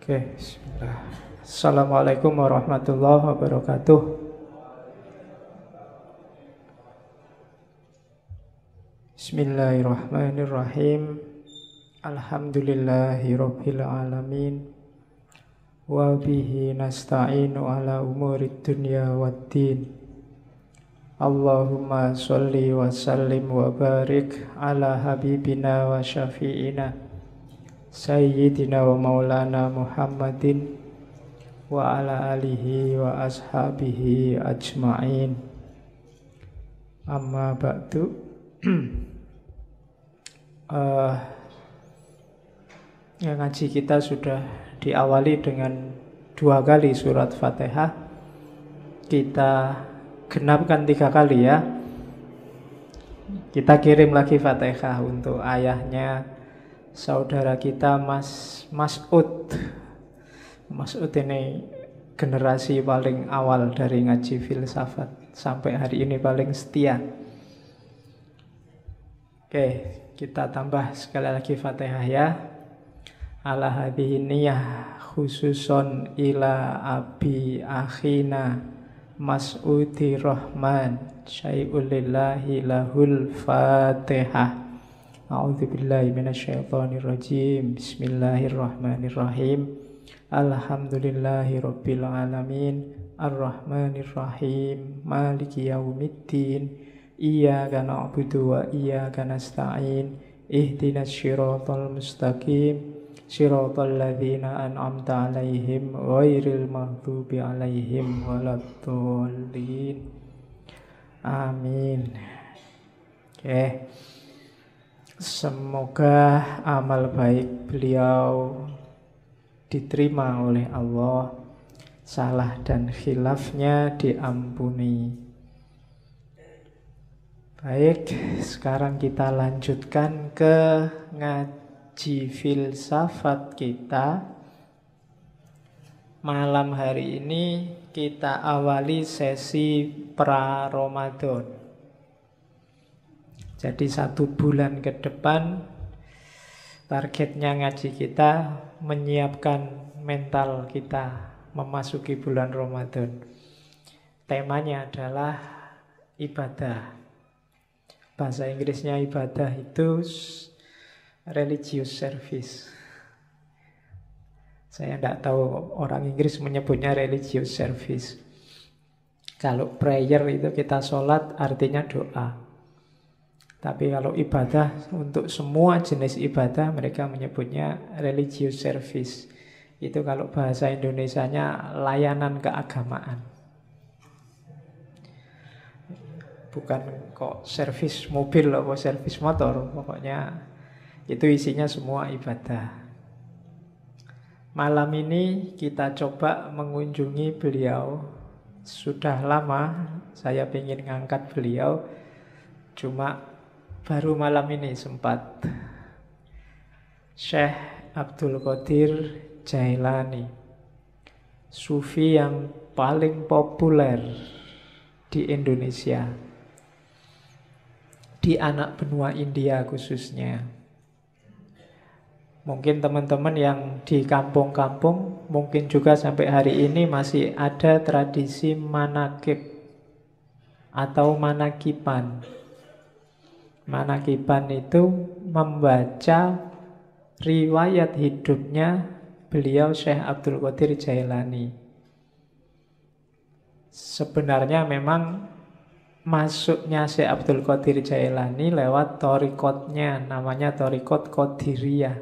Oke, bismillah. Assalamualaikum warahmatullahi wabarakatuh. Bismillahirrahmanirrahim. Alhamdulillahi rabbil alamin. Wa bihi nasta'inu ala umurid dunya waddin. Allahumma sholli wa sallim wa barik ala habibina wa syafi'ina Sayyidina wa maulana Muhammadin wa ala alihi wa ashabihi ajma'in. Amma ba'du. Ngaji kita sudah diawali dengan 2 kali surat Fatihah. Kita genapkan 3 kali ya. Kita kirim lagi Fatihah untuk ayahnya saudara kita Mas Mas'ud. Mas'ud ini generasi paling awal dari ngaji filsafat, sampai hari ini paling setia. Oke, kita tambah sekali lagi Fatihah ya. Ala hadhihi niyah khususon ila abi akhina Mas'udi Rahman syai'ul lillahi lahul Fatihah. A'udzubillahi minasyaitonirrajim. Bismillahirrahmanirrahim. Alhamdulillahi rabbil alamin. Arrahmanirrahim. Maliki yaumiddin. Iyyaka na'budu wa iyyaka nasta'in. Ihdinas siratal mustaqim. Siratal ladzina an'amta 'alaihim ghairil maghdubi 'alaihim waladdallin. Amin. Oke. Semoga amal baik beliau diterima oleh Allah, salah dan khilafnya diampuni. Baik, sekarang kita lanjutkan ke ngaji filsafat kita. Malam hari ini kita awali sesi pra-Ramadan. Jadi 1 bulan ke depan targetnya ngaji kita menyiapkan mental kita memasuki bulan Ramadan. Temanya adalah ibadah. Bahasa Inggrisnya ibadah itu religious service. Saya tidak tahu orang Inggris menyebutnya religious service. Kalau prayer itu kita sholat artinya doa. Tapi kalau ibadah, untuk semua jenis ibadah mereka menyebutnya religious service. Itu kalau bahasa Indonesianya layanan keagamaan. Bukan kok servis mobil atau servis motor. Pokoknya itu isinya semua ibadah. Malam ini kita coba mengunjungi beliau. Sudah lama saya ingin ngangkat beliau, cuma baru malam ini sempat. Syekh Abdul Qadir Jailani, sufi yang paling populer di Indonesia, di anak benua India khususnya. Mungkin teman-teman yang di kampung-kampung, mungkin juga sampai hari ini masih ada tradisi manakib atau manakiban. Manakiban itu membaca riwayat hidupnya beliau Syekh Abdul Qadir Jailani. Sebenarnya memang masuknya Syekh Abdul Qadir Jailani lewat thariqatnya, namanya thariqat Qadiriyah.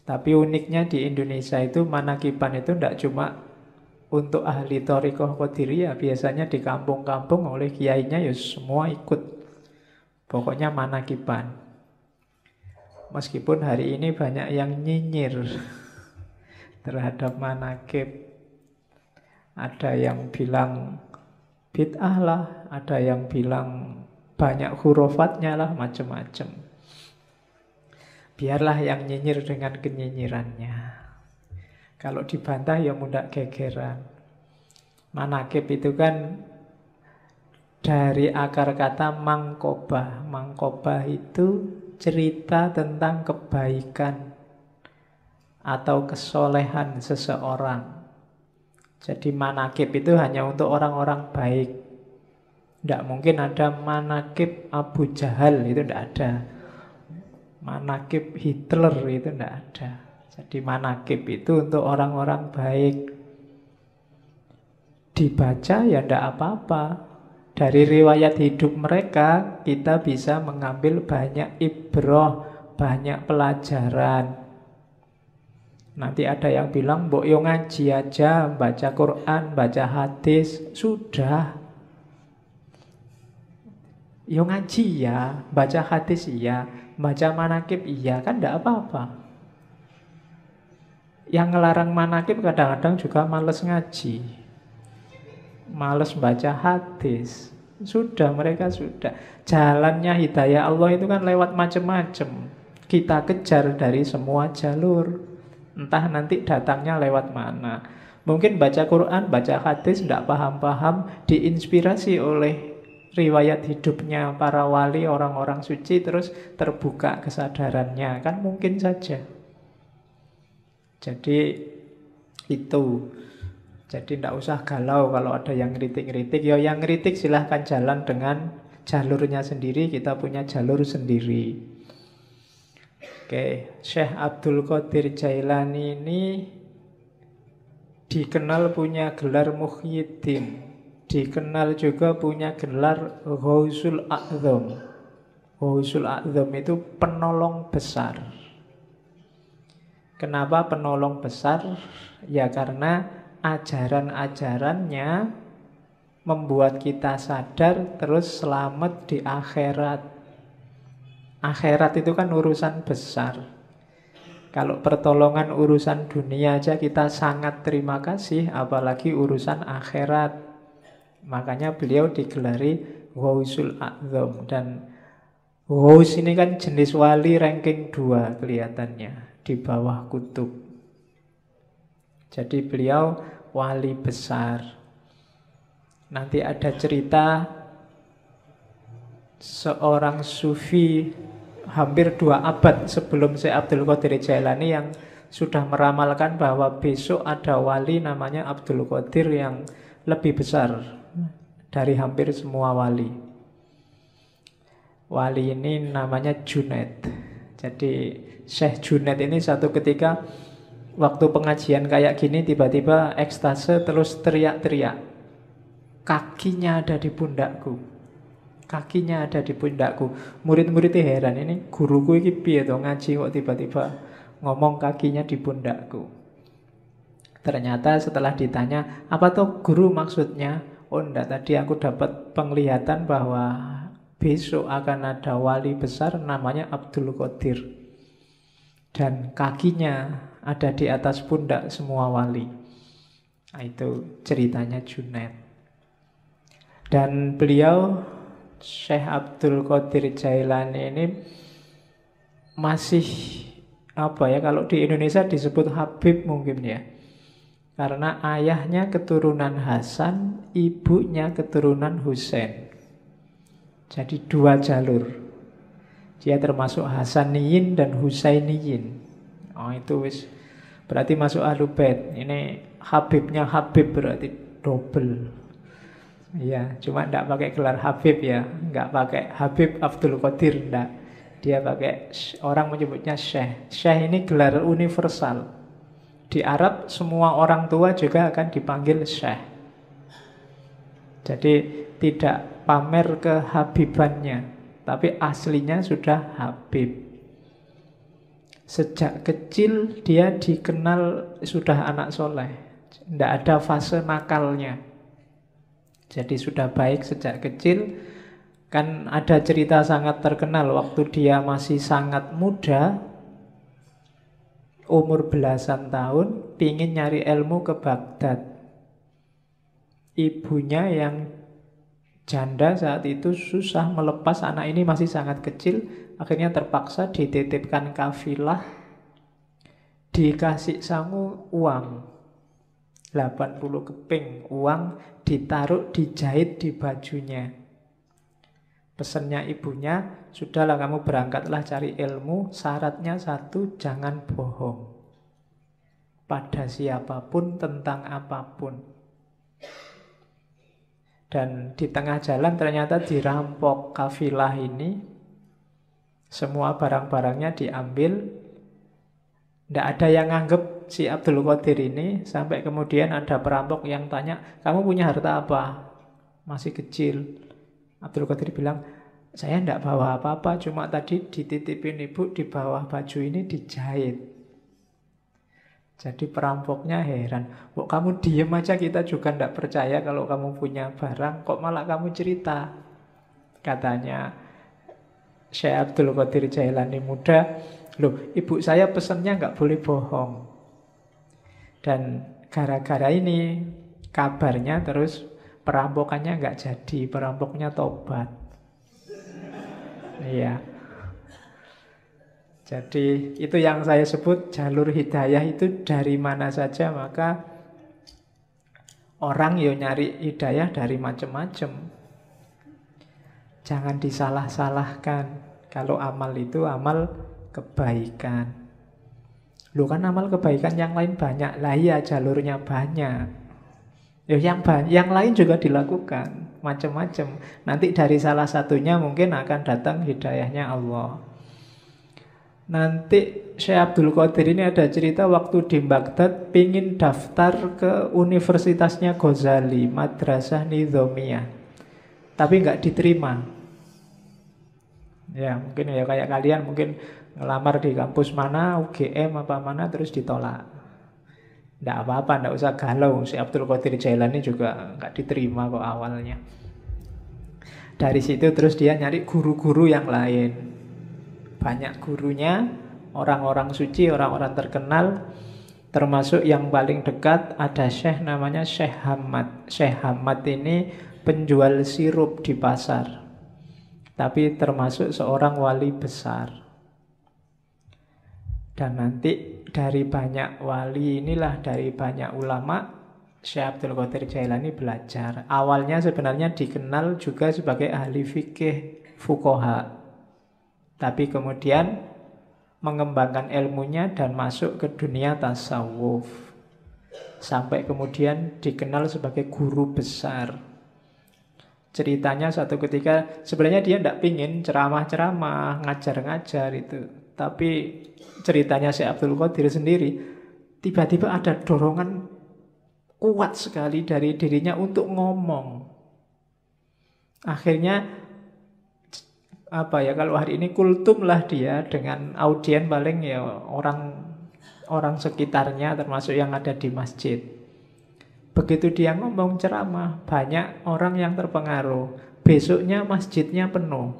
Tapi uniknya di Indonesia itu manakiban itu tidak cuma untuk ahli thariqah Qadiriyah, biasanya di kampung-kampung oleh kiainya ya semua ikut. Pokoknya manakiban. Meskipun hari ini banyak yang nyinyir terhadap manakib. Ada yang bilang bid'ah lah, ada yang bilang banyak hurufatnya lah, macam-macam. Biarlah yang nyinyir dengan kenyinyirannya. Kalau dibantah ya mudah gegeran. Manakib itu kan dari akar kata mangkobah. Mangkobah itu cerita tentang kebaikan atau kesolehan seseorang. Jadi manakib itu hanya untuk orang-orang baik. Tidak mungkin ada manakib Abu Jahal, itu tidak ada. Manakib Hitler itu tidak ada. Jadi manakib itu untuk orang-orang baik. Dibaca ya tidak apa-apa. Dari riwayat hidup mereka kita bisa mengambil banyak ibrah, banyak pelajaran. Nanti ada yang bilang, mbok yo ngaji aja, baca Quran, baca hadis, sudah. Yo ngaji ya, baca hadis iya, baca manakib iya, kan tidak apa-apa. Yang ngelarang manakib kadang-kadang juga males ngaji, males baca hadis. Sudah, mereka sudah. Jalannya hidayah Allah itu kan lewat macam-macam. Kita kejar dari semua jalur. Entah nanti datangnya lewat mana. Mungkin baca Quran, baca hadis, tidak paham-paham, diinspirasi oleh riwayat hidupnya para wali, orang-orang suci, terus terbuka kesadarannya. Kan mungkin saja. Jadi itu. Jadi tidak usah galau kalau ada yang ngeritik-ngeritik. Ya yang ngeritik silahkan jalan dengan jalurnya sendiri, kita punya jalur sendiri. Oke, Syekh Abdul Qadir Jailani ini dikenal punya gelar Muhyiddin, dikenal juga punya gelar Ghausul A'zam. Ghausul A'zam itu penolong besar. Kenapa penolong besar? Ya karena ajaran-ajarannya membuat kita sadar terus selamat di akhirat. Akhirat itu kan urusan besar. Kalau pertolongan urusan dunia aja kita sangat terima kasih, apalagi urusan akhirat. Makanya beliau digelari Ghausul A'zam. Dan Ghaus ini kan jenis wali ranking 2 kelihatannya, di bawah kutub. Jadi beliau wali besar. Nanti ada cerita seorang sufi hampir 2 abad sebelum Syekh Abdul Qadir Jailani yang sudah meramalkan bahwa besok ada wali namanya Abdul Qadir yang lebih besar dari hampir semua wali. Wali ini namanya Junaid. Jadi Syekh Junaid ini satu ketika waktu pengajian kayak gini tiba-tiba ekstase terus teriak-teriak. Kakinya ada di pundakku. Kakinya ada di pundakku. Murid-muridnya heran, ini guruku ini piye to ngaji kok tiba-tiba ngomong kakinya di pundakku. Ternyata setelah ditanya, apa tuh guru maksudnya? Oh enggak, tadi aku dapat penglihatan bahwa besok akan ada wali besar namanya Abdul Qadir. Dan kakinya ada di atas pundak semua wali. Nah, itu ceritanya Junaid. Dan beliau Syekh Abdul Qadir Jailani ini masih apa ya, kalau di Indonesia disebut Habib mungkin ya. Karena ayahnya keturunan Hasan, ibunya keturunan Husain. Jadi 2 jalur. Dia termasuk Hasaniyin dan Husainiyin. Oh itu wis berarti masuk Ahlul Bait. Ini Habibnya Habib berarti double. Ya, cuma tidak pakai gelar Habib ya, nggak pakai Habib Abdul Qadir, enggak. Dia pakai, orang menyebutnya Syekh. Syekh ini gelar universal. Di Arab semua orang tua juga akan dipanggil Syekh. Jadi tidak pamer kehabibannya, tapi aslinya sudah Habib. Sejak kecil dia dikenal sudah anak soleh. Tidak ada fase nakalnya. Jadi sudah baik sejak kecil. Kan ada cerita sangat terkenal waktu dia masih sangat muda, umur belasan tahun, pingin nyari ilmu ke Baghdad. Ibunya yang janda saat itu susah melepas anak ini masih sangat kecil. Akhirnya terpaksa dititipkan kafilah, dikasih sangu uang 80 keping uang, ditaruh dijahit di bajunya. Pesannya ibunya, sudahlah kamu berangkatlah cari ilmu, syaratnya 1, jangan bohong. pada siapapun tentang apapun. Dan di tengah jalan ternyata dirampok kafilah ini. Semua barang-barangnya diambil. Tidak ada yang nganggep si Abdul Qadir ini. Sampai kemudian ada perampok yang tanya, kamu punya harta apa? Masih kecil. Abdul Qadir bilang, saya tidak bawa apa-apa, cuma tadi dititipin ibu di bawah baju ini dijahit. Jadi perampoknya heran, kok kamu diem aja, kita juga tidak percaya kalau kamu punya barang, kok malah kamu cerita. Katanya Syekh Abdul Qadir Jailani muda, loh ibu saya pesennya nggak boleh bohong. Dan gara-gara ini kabarnya terus perampokannya nggak jadi, perampoknya tobat. Iya. Jadi itu yang saya sebut jalur hidayah itu dari mana saja, maka orang yo nyari hidayah dari macam-macam. Jangan disalah-salahkan. Kalau amal itu amal kebaikan. Loh kan amal kebaikan yang lain banyak. Lah iya jalurnya banyak. Yo yang lain juga dilakukan macam-macam. Nanti dari salah satunya mungkin akan datang hidayahnya Allah. Nanti Syekh Abdul Qadir ini ada cerita waktu di Baghdad pingin daftar ke universitasnya Ghazali, Madrasah Nizamiyah, tapi nggak diterima. Ya mungkin ya kayak kalian mungkin ngelamar di kampus mana, UGM apa mana, terus ditolak. Nggak apa-apa, nggak usah galau. Syekh Abdul Qadir Jailani juga nggak diterima kok awalnya. Dari situ terus dia nyari guru-guru yang lain. Banyak gurunya, orang-orang suci, orang-orang terkenal. Termasuk yang paling dekat ada syekh namanya Syekh Hamad. Syekh Hamad ini penjual sirup di pasar, tapi termasuk seorang wali besar. Dan nanti dari banyak wali inilah, dari banyak ulama, Syekh Abdul Qadir Jailani belajar. Awalnya sebenarnya dikenal juga sebagai ahli fikih fuqaha, tapi kemudian mengembangkan ilmunya dan masuk ke dunia tasawuf. Sampai kemudian dikenal sebagai guru besar. Ceritanya suatu ketika, sebenarnya dia tidak pingin ceramah-ceramah, ngajar-ngajar itu. Tapi ceritanya Syekh Abdul Qadir sendiri, tiba-tiba ada dorongan kuat sekali dari dirinya untuk ngomong. Akhirnya apa ya, kalau hari ini kultum lah dia dengan audien paling ya orang sekitarnya, termasuk yang ada di masjid. Begitu dia ngomong ceramah, banyak orang yang terpengaruh. Besoknya masjidnya penuh.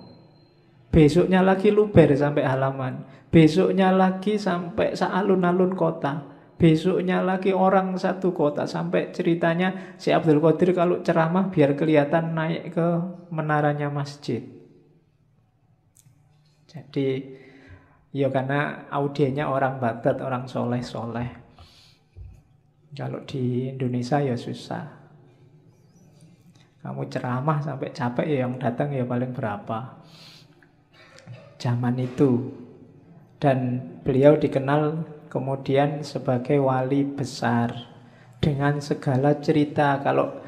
Besoknya lagi luber sampai halaman. Besoknya lagi sampai sealun-alun kota. Besoknya lagi orang satu kota. Sampai ceritanya si Abdul Qadir kalau ceramah biar kelihatan naik ke menaranya masjid. Jadi ya karena audiennya orang Baghdad, orang soleh-soleh. Kalau di Indonesia ya susah. Kamu ceramah sampai capek ya yang datang ya paling berapa. Zaman itu. Dan beliau dikenal kemudian sebagai wali besar dengan segala cerita. Kalau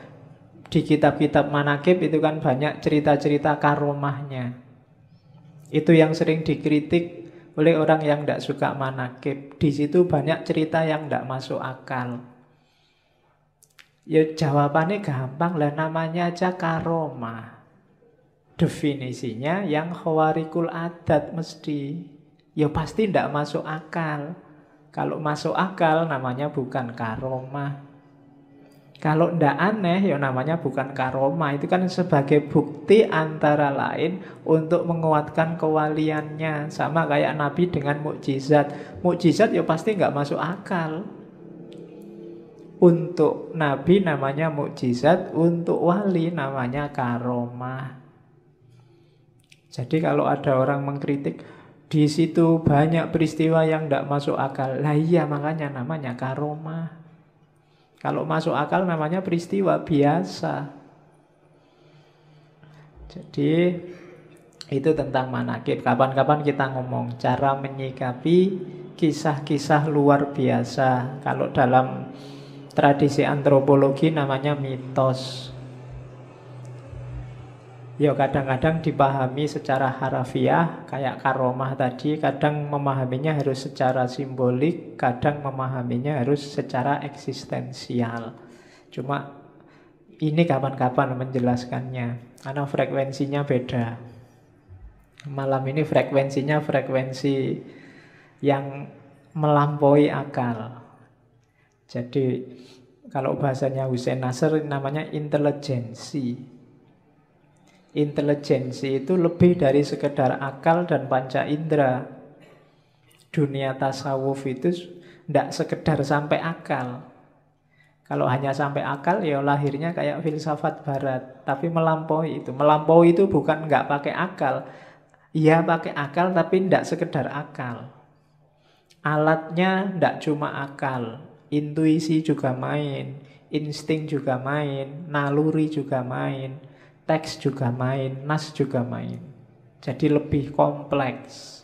di kitab-kitab manaqib itu kan banyak cerita-cerita karomahnya. Itu yang sering dikritik oleh orang yang tidak suka manaqib. Di situ banyak cerita yang tidak masuk akal. Ya jawabannya gampang lah, namanya aja karomah. Definisinya yang khawarikul adat mesti. Ya pasti tidak masuk akal. Kalau masuk akal namanya bukan karomah. Kalau ndak aneh, ya namanya bukan karomah. Itu kan sebagai bukti antara lain untuk menguatkan kewaliannya. Sama kayak Nabi dengan mukjizat. Mukjizat ya pasti nggak masuk akal. Untuk Nabi namanya mukjizat, untuk wali namanya karomah. Jadi kalau ada orang mengkritik, di situ banyak peristiwa yang ndak masuk akal. Lah iya, makanya namanya karomah. Kalau masuk akal namanya peristiwa biasa. Jadi itu tentang manaqib. Kapan-kapan kita ngomong cara menyikapi kisah-kisah luar biasa. Kalau dalam tradisi antropologi namanya mitos. Ya kadang-kadang dipahami secara harafiah, kayak karomah tadi. Kadang memahaminya harus secara simbolik, kadang memahaminya harus secara eksistensial. Cuma ini kapan-kapan menjelaskannya, karena frekuensinya beda. Malam ini frekuensinya frekuensi yang melampaui akal. Jadi kalau bahasanya Hussein Nasr namanya intelijensi. Intelijensi itu lebih dari sekedar akal dan panca indera. Dunia tasawuf itu tidak sekedar sampai akal. Kalau hanya sampai akal ya lahirnya kayak filsafat barat. Tapi melampaui itu. Melampaui itu bukan nggak pakai akal. Iya pakai akal tapi tidak sekedar akal. Alatnya tidak cuma akal. Intuisi juga main. Insting juga main. Naluri juga main. Teks juga main, nas juga main. Jadi lebih kompleks.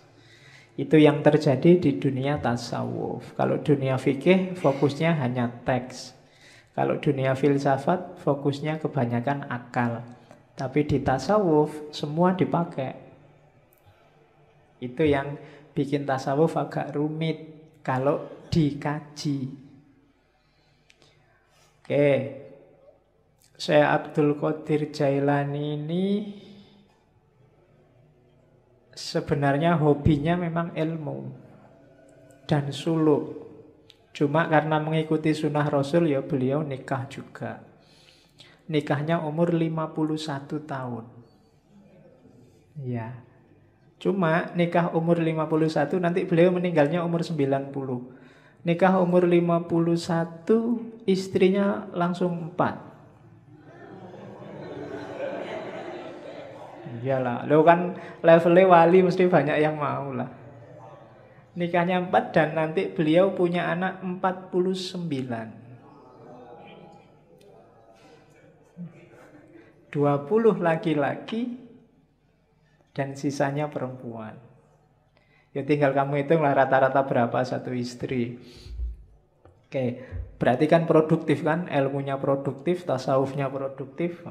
Itu yang terjadi di dunia tasawuf. Kalau dunia fikih fokusnya hanya teks. Kalau dunia filsafat fokusnya kebanyakan akal. Tapi di tasawuf semua dipakai. Itu yang bikin tasawuf agak rumit kalau dikaji. Oke. Syekh Abdul Qadir Jailani ini sebenarnya hobinya memang ilmu dan suluk. Cuma karena mengikuti sunnah Rasul ya beliau nikah juga. Nikahnya umur 51 tahun. Ya. Cuma nikah umur 51 nanti beliau meninggalnya umur 90. Nikah umur 51 istrinya langsung 4. Iyalah, lo kan levelnya wali mesti banyak yang mau lah. Nikahnya 4 dan nanti beliau punya anak 49. 20 laki-laki dan sisanya perempuan. Ya tinggal kamu hitunglah rata-rata berapa satu istri. Oke, berarti kan produktif kan? Ilmunya produktif, tasawufnya produktif.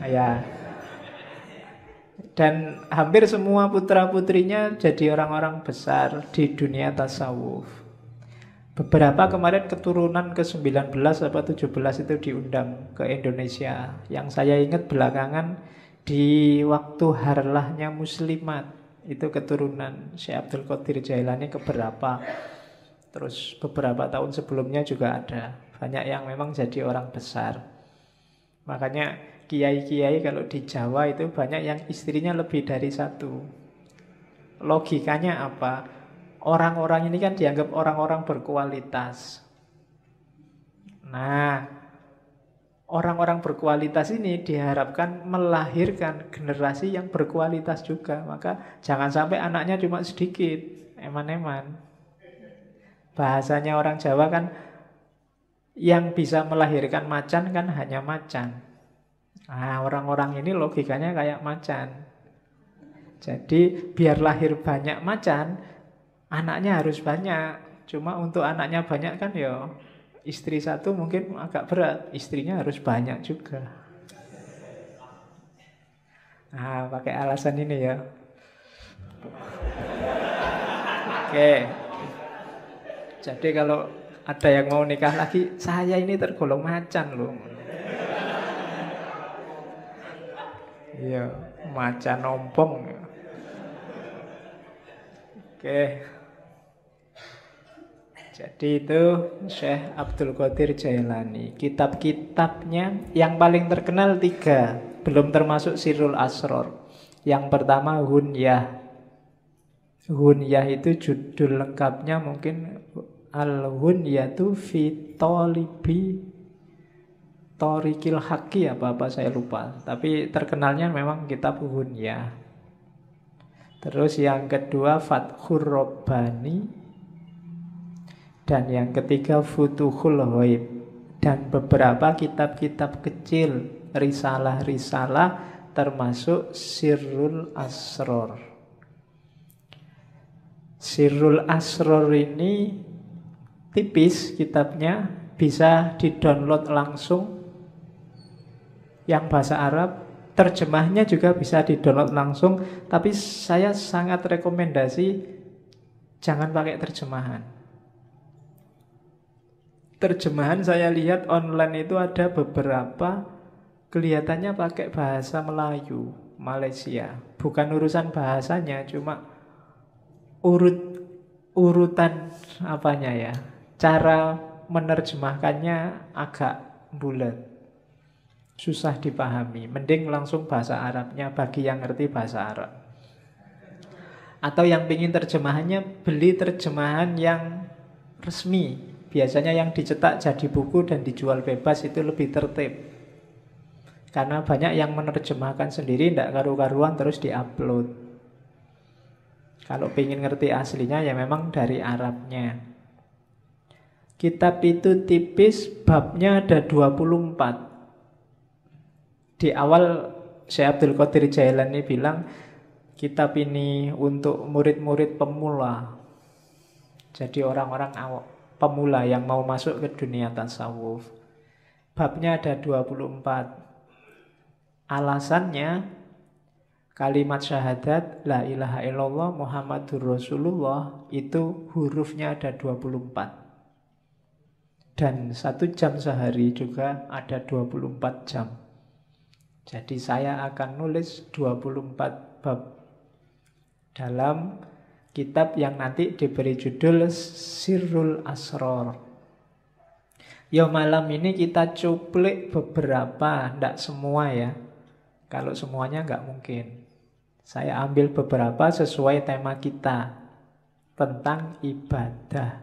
Ya. Dan hampir semua putra-putrinya jadi orang-orang besar di dunia tasawuf. Beberapa kemarin keturunan ke-19 atau 17 itu diundang ke Indonesia. Yang saya ingat belakangan di waktu harlahnya Muslimat. Itu keturunan Syekh Abdul Qadir Jailani keberapa. Terus beberapa tahun sebelumnya juga ada. Banyak yang memang jadi orang besar. Makanya kiai-kiai kalau di Jawa itu banyak yang istrinya lebih dari satu. Logikanya apa? Orang-orang ini kan dianggap orang-orang berkualitas. Nah, orang-orang berkualitas ini diharapkan melahirkan generasi yang berkualitas juga. Maka jangan sampai anaknya cuma sedikit, eman-eman. Bahasanya orang Jawa kan yang bisa melahirkan macan kan hanya macan. Nah, orang-orang ini logikanya kayak macan. Jadi biar lahir banyak macan, anaknya harus banyak. Cuma untuk anaknya banyak kan ya istri satu mungkin agak berat, istrinya harus banyak juga. Nah, pakai alasan ini ya. Oke. Jadi kalau ada yang mau nikah lagi, saya ini tergolong macan loh. Iya, macan ompong. Oke. Jadi itu Syekh Abdul Qadir Jailani. Kitab-kitabnya yang paling terkenal 3, belum termasuk Sirrul Asror. Yang pertama Hunyah. Hunyah itu judul lengkapnya mungkin Al-Hunyatu fi Talibi Thoriqil Haqqi apa saya lupa. Tapi terkenalnya memang kitab Hunyah. Terus yang kedua Fathur Rabbani. Dan yang ketiga Futuhul Ghaib. Dan beberapa kitab-kitab kecil, risalah-risalah termasuk Sirrul Asror. Sirrul Asror ini tipis kitabnya, bisa di-download langsung. Yang bahasa Arab, terjemahnya juga bisa di-download langsung. Tapi saya sangat rekomendasi jangan pakai terjemahan. Terjemahan saya lihat online itu ada beberapa kelihatannya pakai bahasa Melayu, Malaysia. Bukan urusan bahasanya, cuma urutan apanya ya, cara menerjemahkannya agak bulat, susah dipahami. Mending langsung bahasa Arabnya bagi yang ngerti bahasa Arab. Atau yang pingin terjemahannya, beli terjemahan yang resmi. Biasanya yang dicetak jadi buku dan dijual bebas, itu lebih tertib. Karena banyak yang menerjemahkan sendiri, tidak karu-karuan terus diupload. Kalau pengen ngerti aslinya ya memang dari Arabnya. Kitab itu tipis, babnya ada 24. Di awal Syekh Abdul Qadir Jailani bilang kitab ini untuk murid-murid pemula. Jadi orang-orang pemula yang mau masuk ke dunia tasawuf. Babnya ada 24. Alasannya kalimat syahadat la ilaha illallah Muhammadur Rasulullah itu hurufnya ada 24. Dan 1 jam sehari juga ada 24 jam. Jadi saya akan nulis 24 bab dalam kitab yang nanti diberi judul Sirrul Asror. Ya malam ini kita cuplik beberapa, tidak semua ya. Kalau semuanya nggak mungkin. Saya ambil beberapa sesuai tema kita tentang ibadah.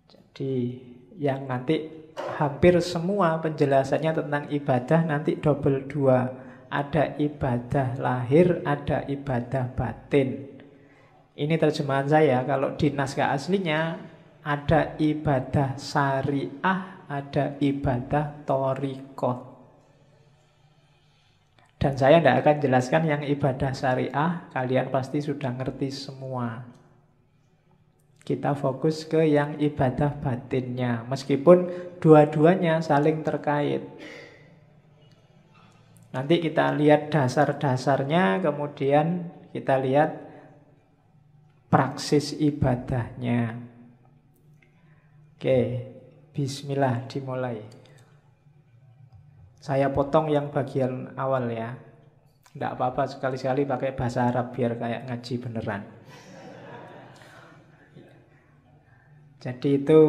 Jadi yang nanti hampir semua penjelasannya tentang ibadah nanti double 2. Ada ibadah lahir, ada ibadah batin. Ini terjemahan saya. Kalau di naskah aslinya ada ibadah syariah, ada ibadah thariqah. Dan saya tidak akan jelaskan yang ibadah syariah, kalian pasti sudah ngerti semua. Kita fokus ke yang ibadah batinnya, meskipun dua-duanya saling terkait. Nanti kita lihat dasar-dasarnya, kemudian kita lihat praksis ibadahnya. Oke, bismillah, dimulai. Saya potong yang bagian awal ya. Tidak apa-apa sekali-sekali pakai bahasa Arab biar kayak ngaji beneran. Jadi itu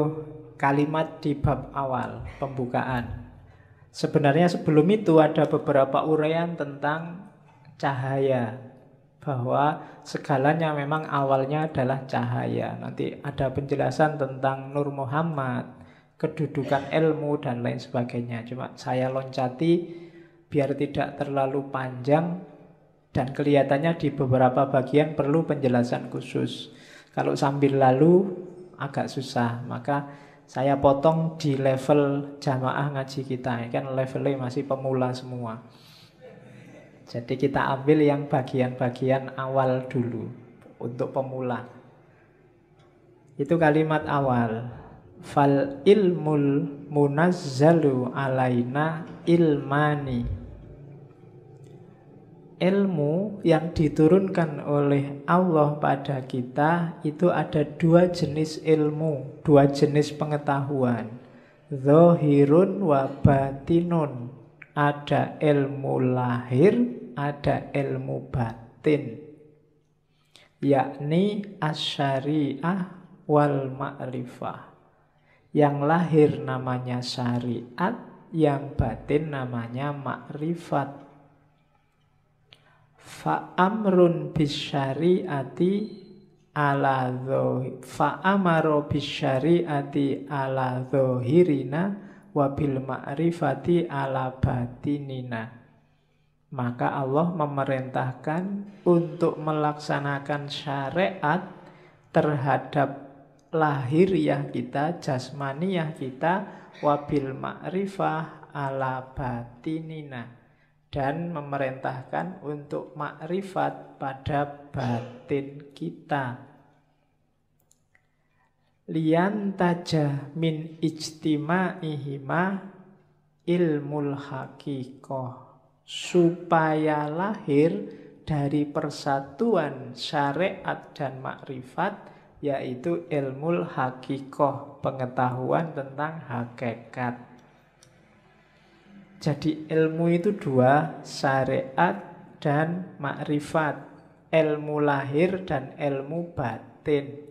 kalimat di bab awal, pembukaan. Sebenarnya sebelum itu ada beberapa uraian tentang cahaya. Bahwa segalanya memang awalnya adalah cahaya. Nanti ada penjelasan tentang Nur Muhammad, kedudukan ilmu dan lain sebagainya. Cuma saya loncati biar tidak terlalu panjang dan kelihatannya di beberapa bagian perlu penjelasan khusus. Kalau sambil lalu agak susah, maka saya potong di level jamaah ngaji kita. Kan levelnya masih pemula semua. Jadi kita ambil yang bagian-bagian awal dulu untuk pemula. Itu kalimat awal. Fal ilmul munazzalu alaina ilmani. Ilmu yang diturunkan oleh Allah pada kita itu ada 2 jenis ilmu, 2 jenis pengetahuan. Zahirun wa batinun. Ada ilmu lahir, ada ilmu batin. Yakni asyariah wal ma'rifah. Yang lahir namanya syariat, yang batin namanya makrifat. Fa'amrun bisyariati ala dhohir, fa'amaro bisyariati ala dhohirina wabil ma'rifati ala batinina. Maka Allah memerintahkan untuk melaksanakan syariat terhadap lahiriah kita, jasmaniah kita, wabil ma'rifah ala batinina, dan memerintahkan untuk makrifat pada batin kita. Liantaja min ijtima'ihima ilmul haqiqah, supaya lahir dari persatuan syariat dan makrifat, yaitu ilmul haqiqah, pengetahuan tentang hakikat. Jadi ilmu itu dua, syariat dan makrifat. Ilmu lahir dan ilmu batin.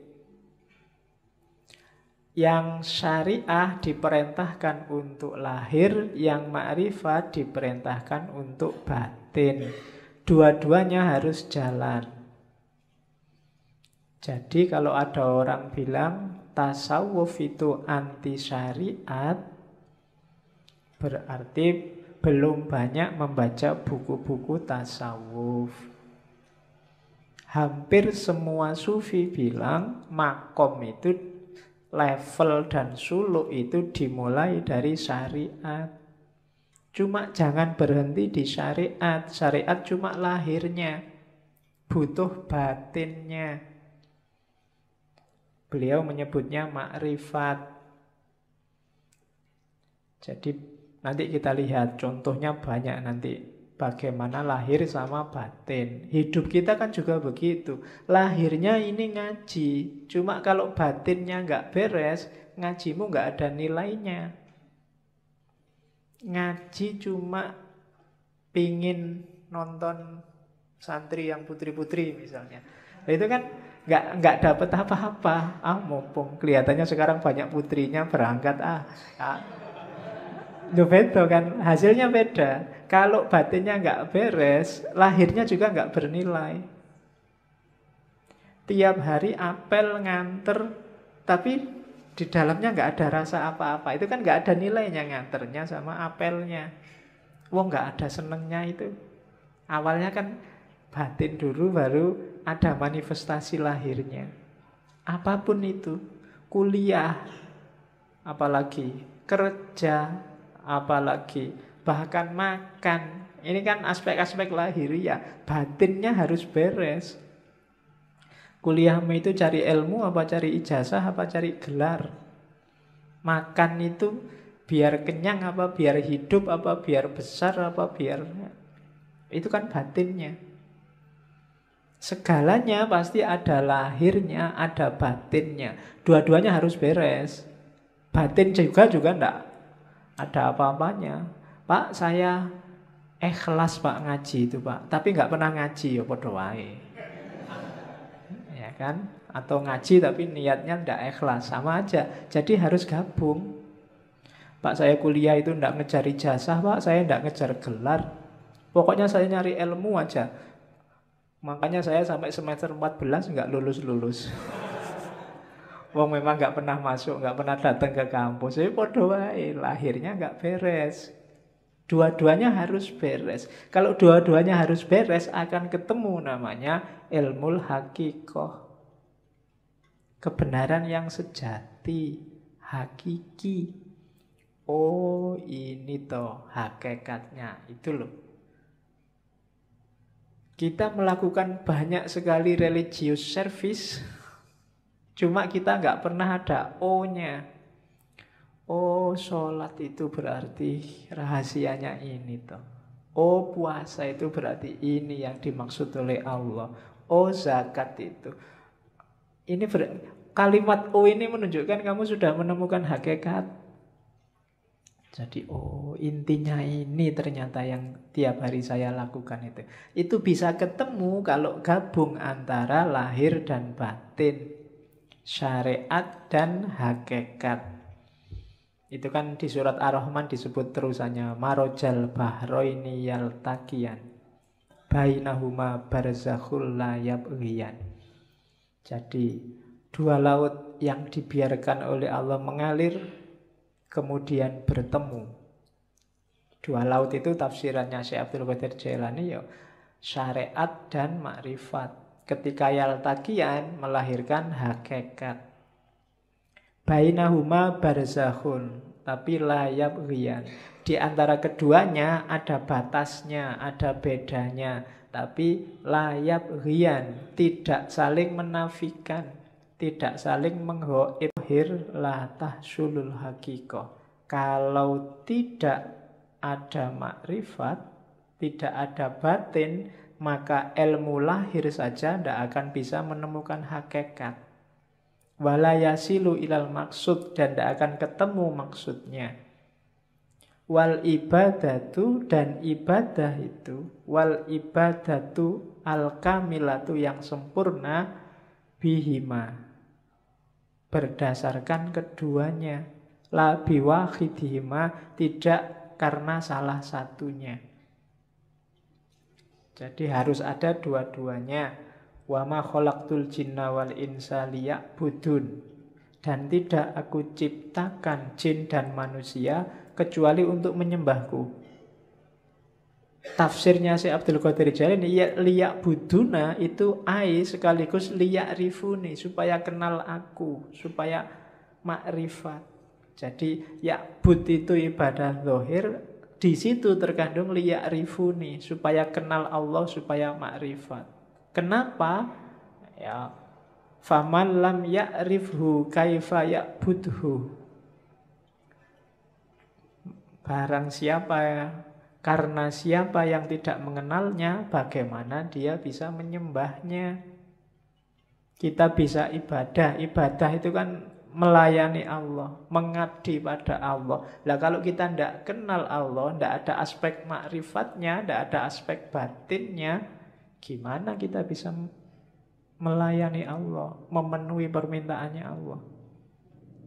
Yang syariah diperintahkan untuk lahir, yang makrifat diperintahkan untuk batin. Dua-duanya harus jalan. Jadi kalau ada orang bilang tasawuf itu anti syariat, berarti belum banyak membaca buku-buku tasawuf. Hampir semua sufi bilang makom itu, level dan suluk itu dimulai dari syariat. Cuma jangan berhenti di syariat. Syariat cuma lahirnya, butuh batinnya. Beliau menyebutnya makrifat. Jadi nanti kita lihat contohnya banyak nanti, bagaimana lahir sama batin. Hidup kita kan juga begitu. Lahirnya ini ngaji, cuma kalau batinnya nggak beres, ngajimu nggak ada nilainya. Ngaji cuma pingin nonton santri yang putri-putri misalnya. Nah, itu kan nggak dapat apa-apa. Mumpung kelihatannya sekarang banyak putrinya berangkat. Beda kan, hasilnya beda. Kalau batinnya nggak beres, lahirnya juga nggak bernilai. Tiap hari apel nganter, tapi di dalamnya nggak ada rasa apa-apa. Itu kan nggak ada nilainya nganternya sama apelnya. Nggak ada senengnya itu. Awalnya kan batin dulu, baru ada manifestasi lahirnya. Apapun itu, kuliah, apalagi kerja, apalagi bahkan makan. Ini kan aspek-aspek lahiriah. Batinnya harus beres. Kuliahmu itu cari ilmu apa cari ijazah apa cari gelar? Makan itu biar kenyang apa biar hidup apa biar besar apa biar... Itu kan batinnya. Segalanya pasti ada lahirnya, ada batinnya. Dua-duanya harus beres. Batin juga enggak ada apa-apanya. Pak, saya ikhlas Pak ngaji itu Pak, tapi nggak pernah ngaji, ya podo wae. Ya kan? Atau ngaji tapi niatnya ndak ikhlas, sama aja. Jadi harus gabung. Pak, saya kuliah itu ndak ngejar ijazah Pak, saya ndak ngejar gelar. Pokoknya saya nyari ilmu aja. Makanya saya sampai semester 14 nggak lulus-lulus. Wong memang nggak pernah masuk, nggak pernah datang ke kampus. Jadi podo wae, lahirnya nggak beres. Dua-duanya harus beres. Kalau dua-duanya harus beres, akan ketemu namanya ilmul haqiqah. Kebenaran yang sejati, hakiki. Oh, ini toh hakikatnya. Itu loh. Kita melakukan banyak sekali religious service, cuma kita nggak pernah ada O-nya. Oh, sholat itu berarti rahasianya ini toh. Oh, puasa itu berarti ini yang dimaksud oleh Allah. Oh, zakat itu. Ini kalimat O ini menunjukkan kamu sudah menemukan hakikat. Jadi, oh, intinya ini ternyata yang tiap hari saya lakukan itu. Itu bisa ketemu kalau gabung antara lahir dan batin, syariat dan hakikat. Itu kan di surat Ar-Rahman disebut terusannya marojal bahroini yaltaqiyan bainahuma barzakhul la yabghiyan. Jadi dua laut yang dibiarkan oleh Allah mengalir kemudian bertemu. Dua laut itu tafsirannya Syekh Abdul Qadir Jailani ya syariat dan makrifat. Ketika yaltaqiyan melahirkan hakikat. Bainahuma barzakhun, tapi la yabghiyan. Di antara keduanya ada batasnya, ada bedanya, tapi la yabghiyan, tidak saling menafikan, tidak saling menghoibhir la tahsulul haqiqah. Kalau tidak ada makrifat, tidak ada batin, maka ilmu lahir saja tidak akan bisa menemukan hakikat. Wala yasilu ilal maksud, dan tidak akan ketemu maksudnya. Wal ibadatu, dan ibadah itu, wal ibadatu al kamilatu, yang sempurna, bihima, berdasarkan keduanya. La biwahidihima, tidak karena salah satunya. Jadi harus ada dua-duanya. Wa ma khalaqtul jinna wal insa liya'budun. Dan tidak aku ciptakan jin dan manusia kecuali untuk menyembahku. Tafsirnya Syekh Abdul Qadir Jailani, liya'buduna itu ai sekaligus liya'rifuni, supaya kenal aku, supaya makrifat. Jadi ya'bud itu ibadah zahir, di situ terkandung liya'rifuni, supaya kenal Allah, supaya makrifat. Kenapa? Ya, faman lam ya'rifhu kaifa ya'budhu. Barang siapa, karena siapa yang tidak mengenalnya, bagaimana dia bisa menyembahnya? Kita bisa ibadah. Ibadah itu kan melayani Allah, mengabdi pada Allah. Lah kalau kita tidak kenal Allah, tidak ada aspek makrifatnya, tidak ada aspek batinnya, gimana kita bisa melayani Allah, memenuhi permintaannya Allah?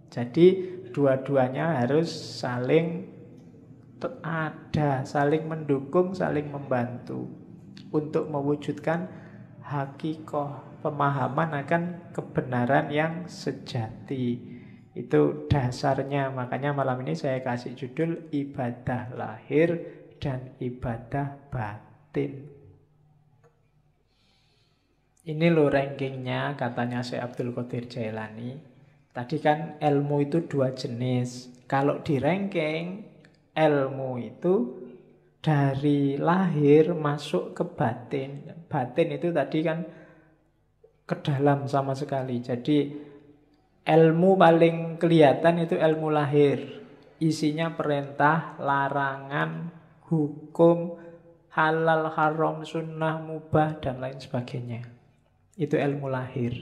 Jadi dua-duanya harus saling ada, saling mendukung, saling membantu untuk mewujudkan hakikoh, pemahaman akan kebenaran yang sejati. Itu dasarnya. Makanya malam ini saya kasih judul ibadah lahir dan ibadah batin. Ini loh rankingnya, katanya Syekh Abdul Qadir Jailani. Tadi kan ilmu itu dua jenis. Kalau di ranking, ilmu itu dari lahir masuk ke batin. Batin itu tadi kan ke dalam sama sekali. Jadi ilmu paling kelihatan itu ilmu lahir. Isinya perintah, larangan, hukum, halal, haram, sunnah, mubah, dan lain sebagainya. Itu ilmu lahir.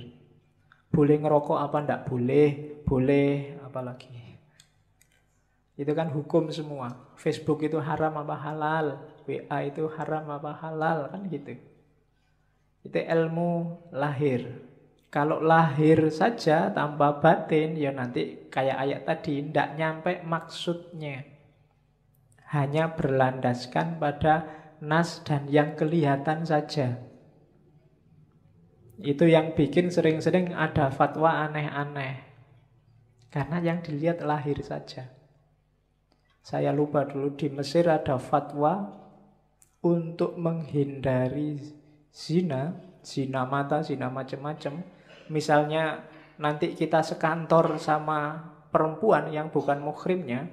Boleh ngerokok apa ndak boleh, boleh apalagi. Itu kan hukum semua. Facebook itu haram apa halal, WA itu haram apa halal, kan gitu. Itu ilmu lahir. Kalau lahir saja tanpa batin, ya nanti kayak ayat tadi, tidak nyampe maksudnya. Hanya berlandaskan pada nas dan yang kelihatan saja. Itu yang bikin sering-sering ada fatwa aneh-aneh. Karena yang dilihat lahir saja. Saya lupa dulu di Mesir ada fatwa untuk menghindari zina, zina mata, zina macam-macam. Misalnya nanti kita sekantor sama perempuan yang bukan muhrimnya,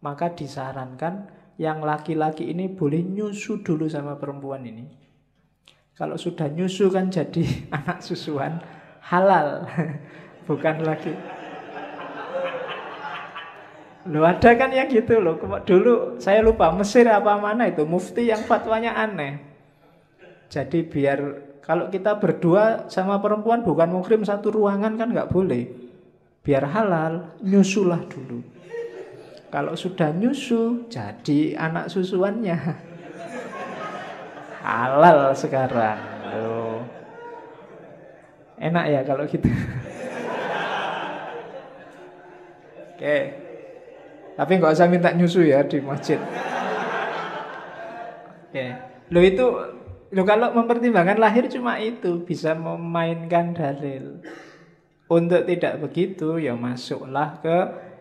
maka disarankan yang laki-laki ini boleh nyusu dulu sama perempuan ini. Kalau sudah nyusu kan jadi anak susuan halal, bukan lagi. Loh ada kan yang gitu loh. Dulu saya lupa Mesir apa mana itu, mufti yang fatwanya aneh. Jadi biar kalau kita berdua sama perempuan bukan muhrim satu ruangan kan nggak boleh. Biar halal, nyusulah dulu. Kalau sudah nyusu, jadi anak susuannya. Halal sekarang. Loh. Enak ya kalau gitu. Oke. Tapi nggak usah minta nyusu ya di masjid. Oke. Lo kalau mempertimbangkan lahir cuma itu, bisa memainkan dalil. Untuk tidak begitu, ya masuklah ke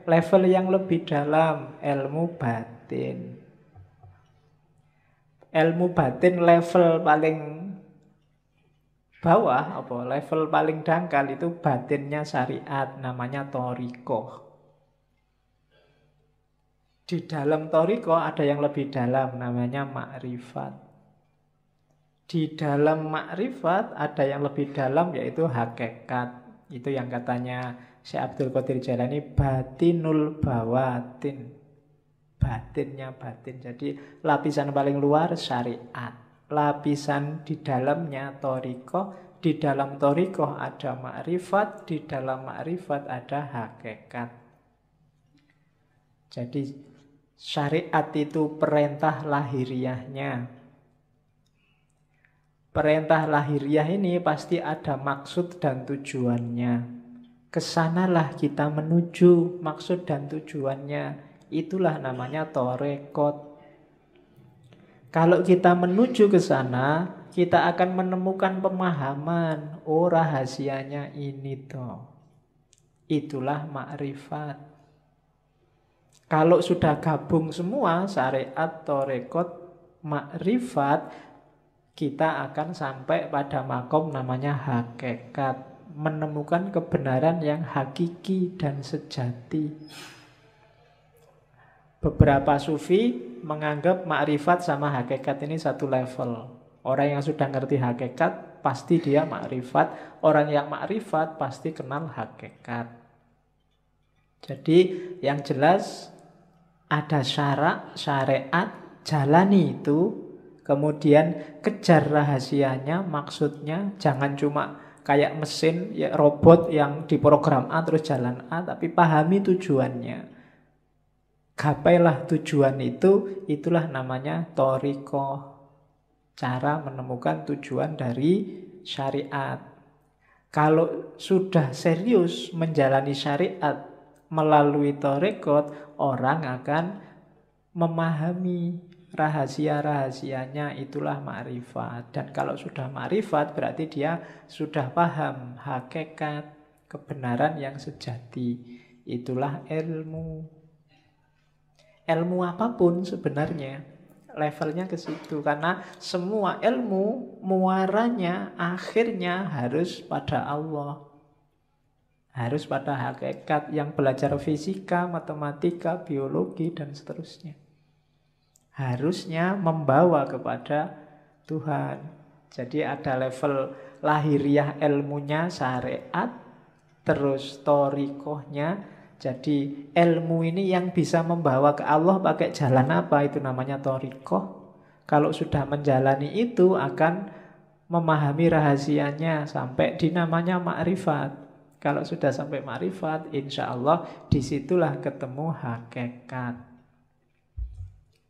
level yang lebih dalam, ilmu batin. Ilmu batin level paling bawah, level paling dangkal itu batinnya syariat, namanya thariqah. Di dalam toriko ada yang lebih dalam, namanya makrifat. Di dalam makrifat ada yang lebih dalam, yaitu hakikat. Itu yang katanya Syekh Abdul Qadir Jailani, batinul bawatin. Batinnya batin. Jadi lapisan paling luar syariat. Lapisan di dalamnya toriko. Di dalam toriko ada makrifat. Di dalam makrifat ada hakikat. Jadi syariat itu perintah lahiriahnya. Perintah lahiriah ini pasti ada maksud dan tujuannya. Kesanalah kita menuju maksud dan tujuannya. Itulah namanya torekot. Kalau kita menuju ke sana, kita akan menemukan pemahaman. Oh, rahasianya ini toh. Itulah makrifat. Kalau sudah gabung semua, syariat, torekot, makrifat, kita akan sampai pada makom namanya hakikat. Menemukan kebenaran yang hakiki dan sejati. Beberapa sufi menganggap makrifat sama hakikat ini satu level. Orang yang sudah ngerti hakikat, pasti dia makrifat. Orang yang makrifat, pasti kenal hakikat. Jadi yang jelas ada syarak, syariat, jalani itu. Kemudian kejar rahasianya, maksudnya. Jangan cuma kayak mesin, ya, robot yang diprogram A terus jalan A, tapi pahami tujuannya. Gapailah tujuan itu, itulah namanya toriko. Cara menemukan tujuan dari syariat. Kalau sudah serius menjalani syariat melalui torikot, orang akan memahami rahasia-rahasianya, itulah makrifat. Dan kalau sudah makrifat berarti dia sudah paham hakikat, kebenaran yang sejati. Itulah ilmu. Ilmu apapun sebenarnya levelnya ke situ, karena semua ilmu muaranya akhirnya harus pada Allah. Harus pada hakikat. Yang belajar fisika, matematika, biologi dan seterusnya harusnya membawa kepada Tuhan. Jadi ada level lahiriah ilmunya syariat, terus torikohnya. Jadi ilmu ini yang bisa membawa ke Allah pakai jalan apa? Itu namanya torikoh. Kalau sudah menjalani itu akan memahami rahasianya sampai di namanya makrifat. Kalau sudah sampai makrifat, insya Allah disitulah ketemu hakikat.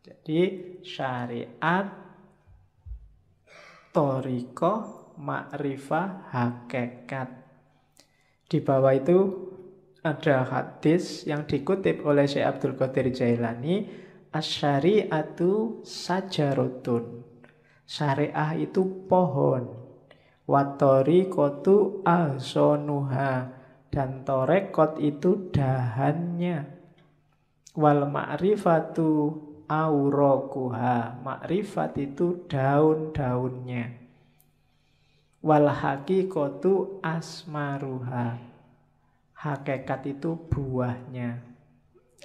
Jadi syariat, torikoh, makrifah, hakikat. Di bawah itu ada hadis yang dikutip oleh Syekh Abdul Qadir Jailani, asy-syari'atu sajarotun. Syariah itu pohon. Wa tariqatu ahsonuha. Dan torekot itu dahannya. Wal ma'rifatu aurokuha. Makrifat itu daun-daunnya. Wal haqiqatu asmaruha. Hakikat itu buahnya.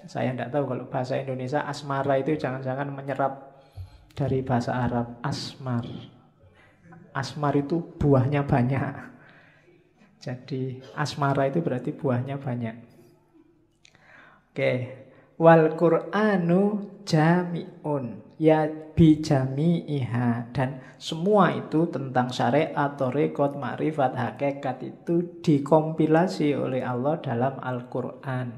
Saya tidak tahu kalau bahasa Indonesia asmara itu jangan-jangan menyerap dari bahasa Arab. Asmar. Asmar itu buahnya banyak. Jadi asmara itu berarti buahnya banyak. Oke. Wal Qur'anu jami'un. Ya bijami'iha. Dan semua itu tentang syariat, torikot, makrifat, hakikat itu dikompilasi oleh Allah dalam Al-Quran.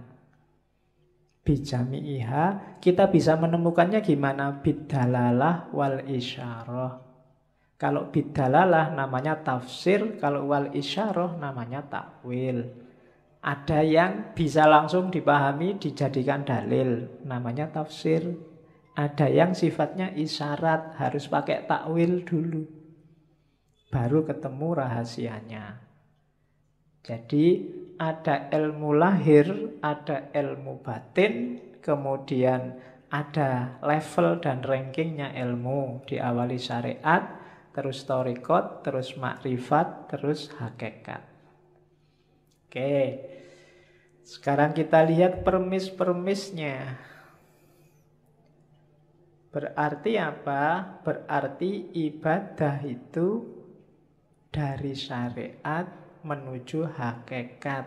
Bijami'iha. Kita bisa menemukannya gimana? Bidalalah wal isyarah. Kalau bidalalah namanya tafsir. Kalau wal isyarah namanya takwil. Ada yang bisa langsung dipahami, dijadikan dalil, namanya tafsir. Ada yang sifatnya isyarat, harus pakai takwil dulu, baru ketemu rahasianya. Jadi ada ilmu lahir, ada ilmu batin, kemudian ada level dan rankingnya ilmu. Diawali syariat, terus torikot, terus makrifat, terus hakikat. Oke, sekarang kita lihat permis-permisnya. Berarti apa? Berarti ibadah itu dari syariat menuju hakikat.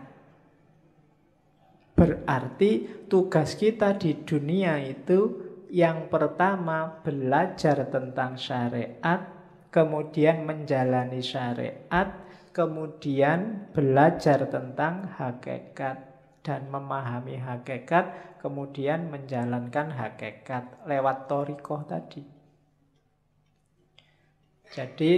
Berarti tugas kita di dunia itu yang pertama belajar tentang syariat, kemudian menjalani syariat, kemudian belajar tentang hakikat dan memahami hakikat, kemudian menjalankan hakikat lewat thariqah tadi. Jadi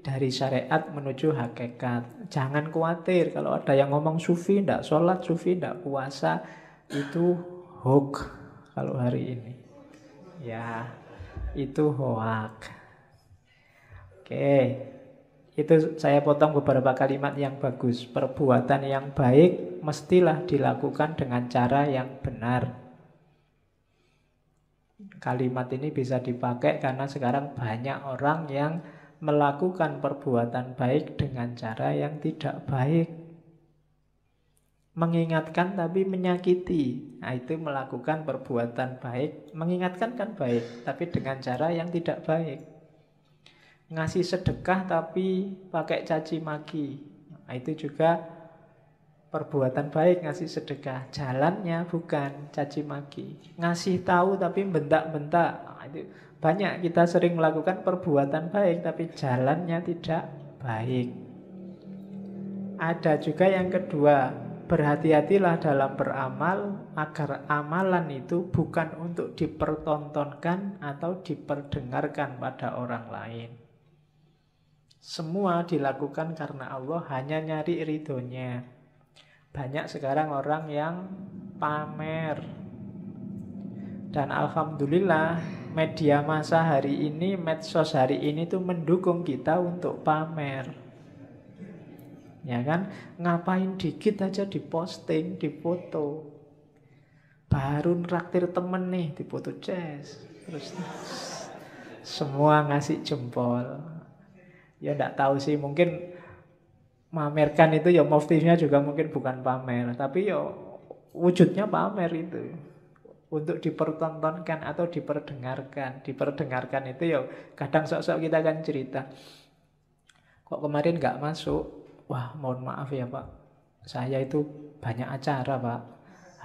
dari syariat menuju hakikat. Jangan khawatir kalau ada yang ngomong sufi tidak sholat, sufi tidak puasa, itu hoax kalau hari ini. Ya, itu hoax. Oke, itu saya potong beberapa kalimat yang bagus. Perbuatan yang baik mestilah dilakukan dengan cara yang benar. Kalimat ini bisa dipakai karena sekarang banyak orang yang melakukan perbuatan baik dengan cara yang tidak baik. Mengingatkan tapi menyakiti. Nah, itu melakukan perbuatan baik. Mengingatkan kan baik, tapi dengan cara yang tidak baik. Ngasih sedekah tapi pakai caci maki. Nah, itu juga perbuatan baik, ngasih sedekah. Jalannya bukan caci maki. Ngasih tahu tapi bentak-bentak. Nah, itu banyak kita sering melakukan perbuatan baik tapi jalannya tidak baik. Ada juga yang kedua, berhati-hatilah dalam beramal agar amalan itu bukan untuk dipertontonkan atau diperdengarkan pada orang lain. Semua dilakukan karena Allah, hanya nyari ridhonya. Banyak sekarang orang yang pamer. Dan alhamdulillah media massa hari ini, medsos hari ini tuh mendukung kita untuk pamer. Ya kan? Ngapain dikit aja diposting, difoto. Baru nraktir temen nih, difoto ces. Terus semua ngasih jempol. Ya enggak tahu sih, mungkin mamerkan itu ya motifnya juga mungkin bukan pamer, tapi ya wujudnya pamer itu. Untuk dipertontonkan atau diperdengarkan. Diperdengarkan itu ya kadang sok-sok kita kan cerita, kok kemarin nggak masuk. Wah, mohon maaf ya Pak, saya itu banyak acara Pak.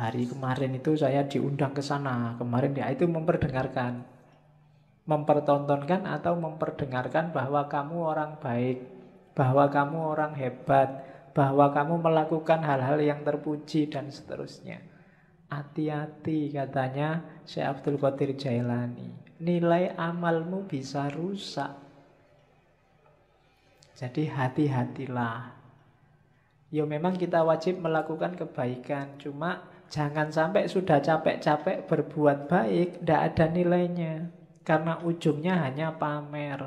Hari kemarin itu saya diundang ke sana. Kemarin dia itu memperdengarkan. Mempertontonkan atau memperdengarkan bahwa kamu orang baik, bahwa kamu orang hebat, bahwa kamu melakukan hal-hal yang terpuji dan seterusnya. Hati-hati katanya Syekh Abdul Qadir Jailani. Nilai amalmu bisa rusak. Jadi hati-hatilah. Ya memang kita wajib melakukan kebaikan. Cuma jangan sampai sudah capek-capek berbuat baik, tidak ada nilainya. Karena ujungnya hanya pamer.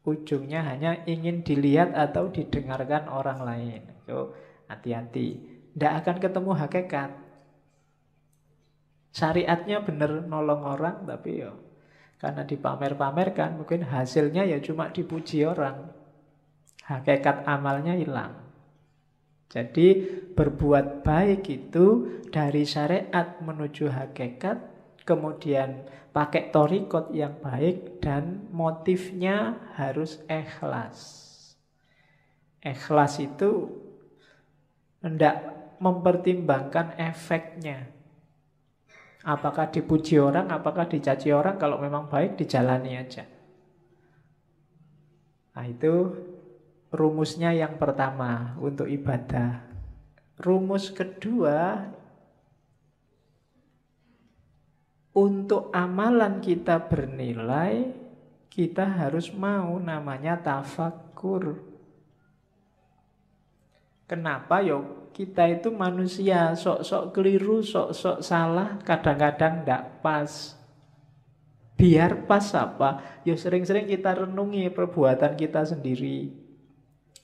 Ujungnya hanya ingin dilihat atau didengarkan orang lain. Yo, hati-hati. Tidak akan ketemu hakikat. Syariatnya benar nolong orang, tapi ya karena dipamer-pamerkan, mungkin hasilnya ya cuma dipuji orang. Hakikat amalnya hilang. Jadi berbuat baik itu dari syariat menuju hakikat, kemudian pakai thariqat yang baik, dan motifnya harus ikhlas. Ikhlas itu hendak mempertimbangkan efeknya. Apakah dipuji orang, apakah dicaci orang. Kalau memang baik, dijalani aja. Nah, itu rumusnya yang pertama untuk ibadah. Rumus kedua, untuk amalan kita bernilai, kita harus mau namanya tafakkur. Kenapa? Yo, kita itu manusia, sok-sok keliru, sok-sok salah, kadang-kadang tidak pas. Biar pas apa? Ya sering-sering kita renungi perbuatan kita sendiri.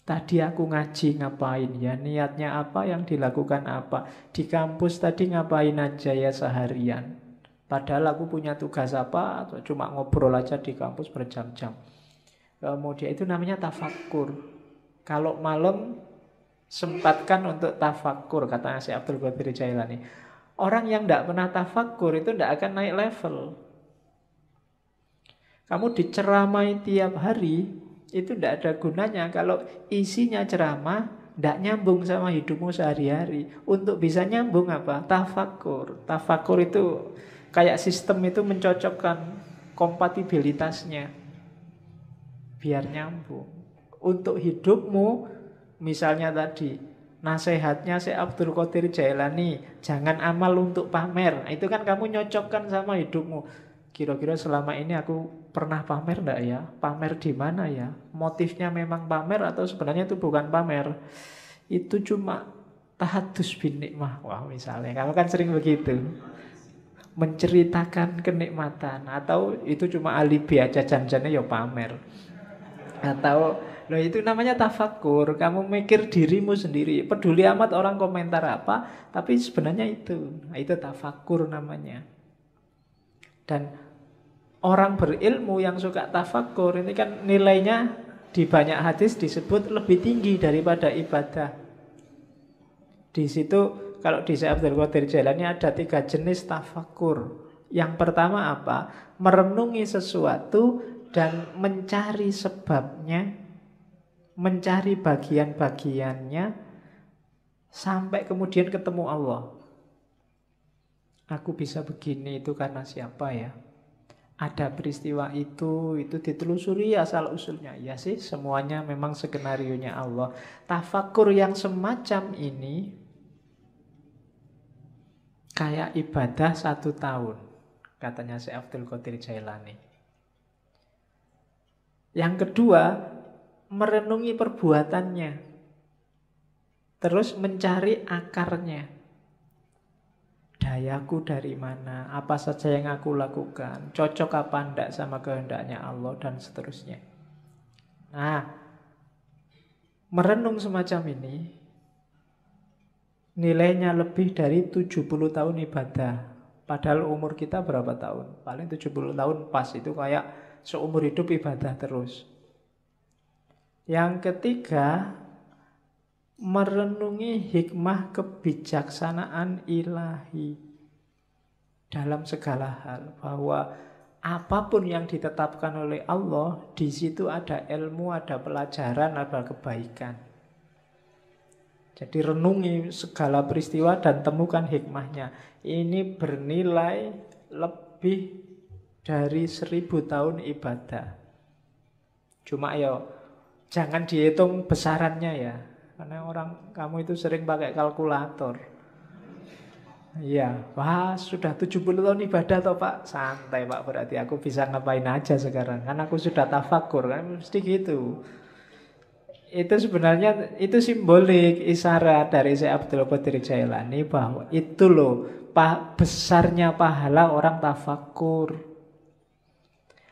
Tadi aku ngaji ngapain ya? Niatnya apa, yang dilakukan apa? Di kampus tadi ngapain aja ya seharian? Padahal aku punya tugas apa? Atau cuma ngobrol aja di kampus berjam-jam. Kemudian itu namanya tafakkur. Kalau malam sempatkan untuk tafakkur, katanya Syekh Abdul Qadir Jailani. Orang yang tidak pernah tafakkur itu tidak akan naik level. Kamu diceramai tiap hari, itu tidak ada gunanya kalau isinya ceramah tidak nyambung sama hidupmu sehari-hari. Untuk bisa nyambung apa? Tafakur. Tafakur itu kayak sistem itu mencocokkan kompatibilitasnya biar nyambung. Untuk hidupmu, misalnya tadi nasihatnya Syekh Abdul Qadir Jailani, jangan amal untuk pamer. Nah, itu kan kamu nyocokkan sama hidupmu. Kira-kira selama ini aku pernah pamer enggak ya? Pamer di mana ya? Motifnya memang pamer atau sebenarnya itu bukan pamer? Itu cuma tahadus bin nikmah. Wah, misalnya kamu kan sering begitu. Menceritakan kenikmatan, atau itu cuma alibi aja, janjinya ya pamer. Atau loh, itu namanya tafakur. Kamu mikir dirimu sendiri, peduli amat orang komentar apa, tapi sebenarnya itu. Nah, itu tafakur namanya. Dan orang berilmu yang suka tafakur ini kan nilainya di banyak hadis disebut lebih tinggi daripada ibadah. Di situ kalau di Syekh Abdul Qadir Jailani ada 3 jenis tafakur. Yang pertama apa? Merenungi sesuatu dan mencari sebabnya, mencari bagian-bagiannya sampai kemudian ketemu Allah. Aku bisa begini itu karena siapa ya? Ada peristiwa itu ditelusuri asal usulnya. Ya sih, semuanya memang skenarionya Allah. Tafakur yang semacam ini kayak ibadah 1 tahun, katanya Syekh Abdul Qadir Jailani. Yang kedua, merenungi perbuatannya, terus mencari akarnya. Dayaku dari mana, apa saja yang aku lakukan, cocok apa enggak sama kehendaknya Allah, dan seterusnya. Nah, merenung semacam ini nilainya lebih dari 70 tahun ibadah. Padahal umur kita berapa tahun? Paling 70 tahun pas, itu kayak seumur hidup ibadah terus. Yang ketiga, merenungi hikmah kebijaksanaan ilahi dalam segala hal, bahwa apapun yang ditetapkan oleh Allah, di situ ada ilmu, ada pelajaran, ada kebaikan. Jadi renungi segala peristiwa dan temukan hikmahnya. Ini bernilai lebih dari 1000 tahun ibadah. Cuma ya jangan dihitung besarannya ya, karena kamu itu sering pakai kalkulator. Iya, wah sudah 70 tahun ibadah toh Pak. Santai Pak, berarti aku bisa ngapain aja sekarang. Kan aku sudah tafakur, kan mesti gitu. Itu sebenarnya itu simbolik, isyarat dari Syekh Abdul Qadir Jailani bahwa itu loh besarnya pahala orang tafakur.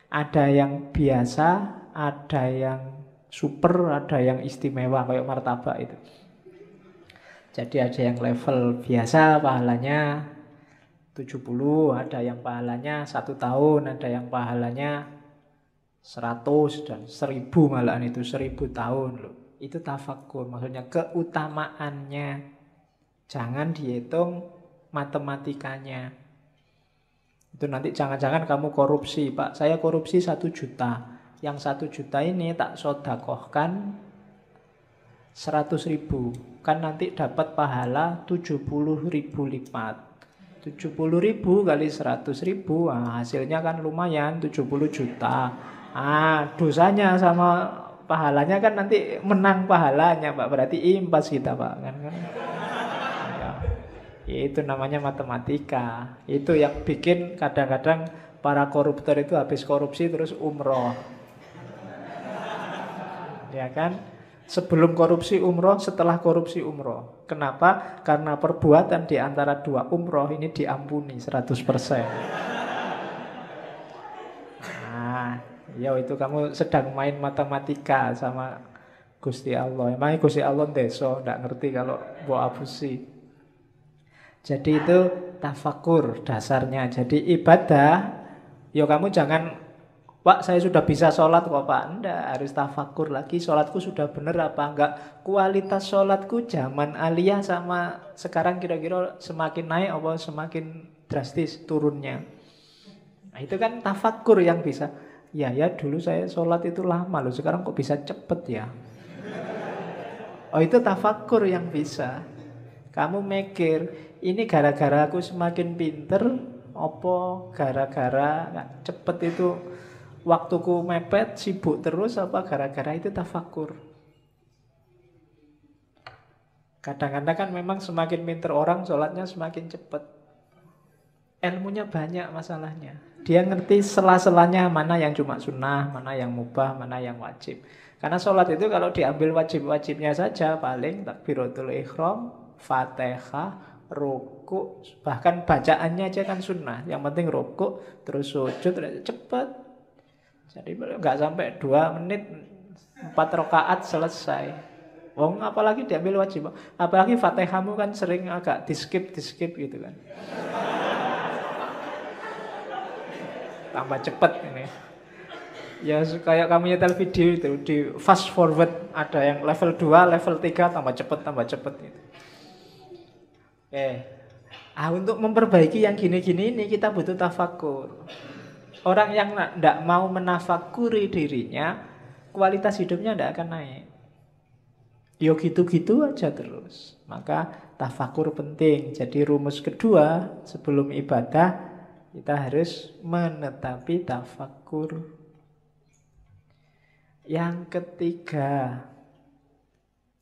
Ada yang biasa, ada yang super, ada yang istimewa kayak martabak itu. Jadi ada yang level biasa pahalanya 70, ada yang pahalanya 1 tahun, ada yang pahalanya 100 dan 1000, malahan itu 1000 tahun loh. Itu tafakur, maksudnya keutamaannya. Jangan dihitung matematikanya. Itu nanti jangan-jangan kamu korupsi, Pak. Saya korupsi 1 juta. Yang 1 juta ini tak sodakohkan 100.000. Kan nanti dapat pahala 70.000 lipat. 70.000 kali 100.000, nah, hasilnya kan lumayan 70 juta. Dosanya sama pahalanya kan nanti menang pahalanya Pak. Berarti impas kita Pak. Kan? Ya. Itu namanya matematika. Itu yang bikin kadang-kadang para koruptor itu habis korupsi terus umroh. Ya kan? Sebelum korupsi umroh, setelah korupsi umroh. Kenapa? Karena perbuatan di antara 2 umroh ini diampuni 100%. Ya itu kamu sedang main matematika sama Gusti Allah. Emangnya Gusti Allah ndeso, nggak ngerti kalau buat abusi. Jadi itu tafakur dasarnya. Jadi ibadah, ya kamu jangan, Pak saya sudah bisa sholat kok Pak. Enggak, harus tafakur lagi. Sholatku sudah benar apa enggak? Kualitas sholatku zaman aliyah sama sekarang kira-kira semakin naik apa semakin drastis turunnya. Nah itu kan tafakur yang bisa. Ya ya dulu saya sholat itu lama loh, sekarang kok bisa cepet ya. Oh itu tafakur yang bisa. Kamu mikir, ini gara-gara aku semakin pinter, opo gara-gara cepet itu waktuku mepet, sibuk terus, apa gara-gara itu tafakur. Kadang-kadang kan memang semakin pinter orang, sholatnya semakin cepet. Ilmunya banyak masalahnya. Dia ngerti sela-selanya mana yang cuma sunnah, mana yang mubah, mana yang wajib. Karena sholat itu kalau diambil wajib-wajibnya saja, paling takbiratul ihram, fatihah, ruku, bahkan bacaannya aja kan sunnah. Yang penting ruku, terus sujud, cepat. Jadi nggak sampai 2 menit, 4 rakaat selesai. Wong apalagi diambil wajib, apalagi fatihahmu kan sering agak di-skip gitu kan. Tambah cepet ini. Ya kayak kamu nyetel video itu di fast forward, ada yang level 2, level 3 tambah cepet gitu. Untuk memperbaiki yang gini-gini ini kita butuh tafakur. Orang yang tidak mau menafakuri dirinya, kualitas hidupnya tidak akan naik. Yo gitu-gitu aja terus. Maka tafakur penting. Jadi rumus kedua sebelum ibadah, kita harus menetapi tafakur. Yang ketiga,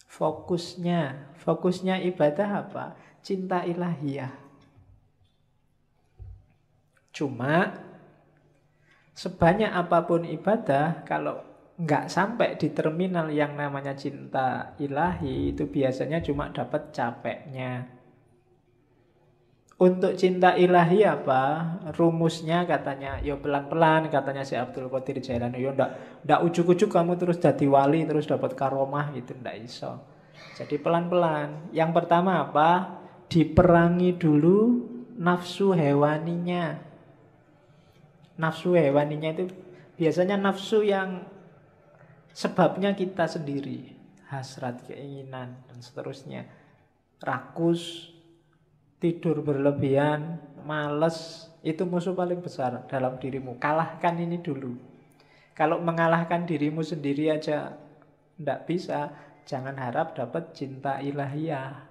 fokusnya ibadah apa? Cinta ilahiyah. Cuma sebanyak apapun ibadah, kalau nggak sampai di terminal yang namanya cinta ilahi, itu biasanya cuma dapat capeknya. Untuk cinta ilahi apa? Rumusnya katanya, yo pelan-pelan katanya si Abdul Qadir Jailani. Yo ndak ujuk-ujuk kamu terus jadi wali terus dapat karomah gitu, ndak iso. Jadi pelan-pelan. Yang pertama apa? Diperangi dulu nafsu hewaninya. Nafsu hewaninya itu biasanya nafsu yang sebabnya kita sendiri, hasrat, keinginan dan seterusnya. Rakus, tidur berlebihan, malas, itu musuh paling besar dalam dirimu. Kalahkan ini dulu. Kalau mengalahkan dirimu sendiri aja tidak bisa, jangan harap dapat cinta ilahiyah.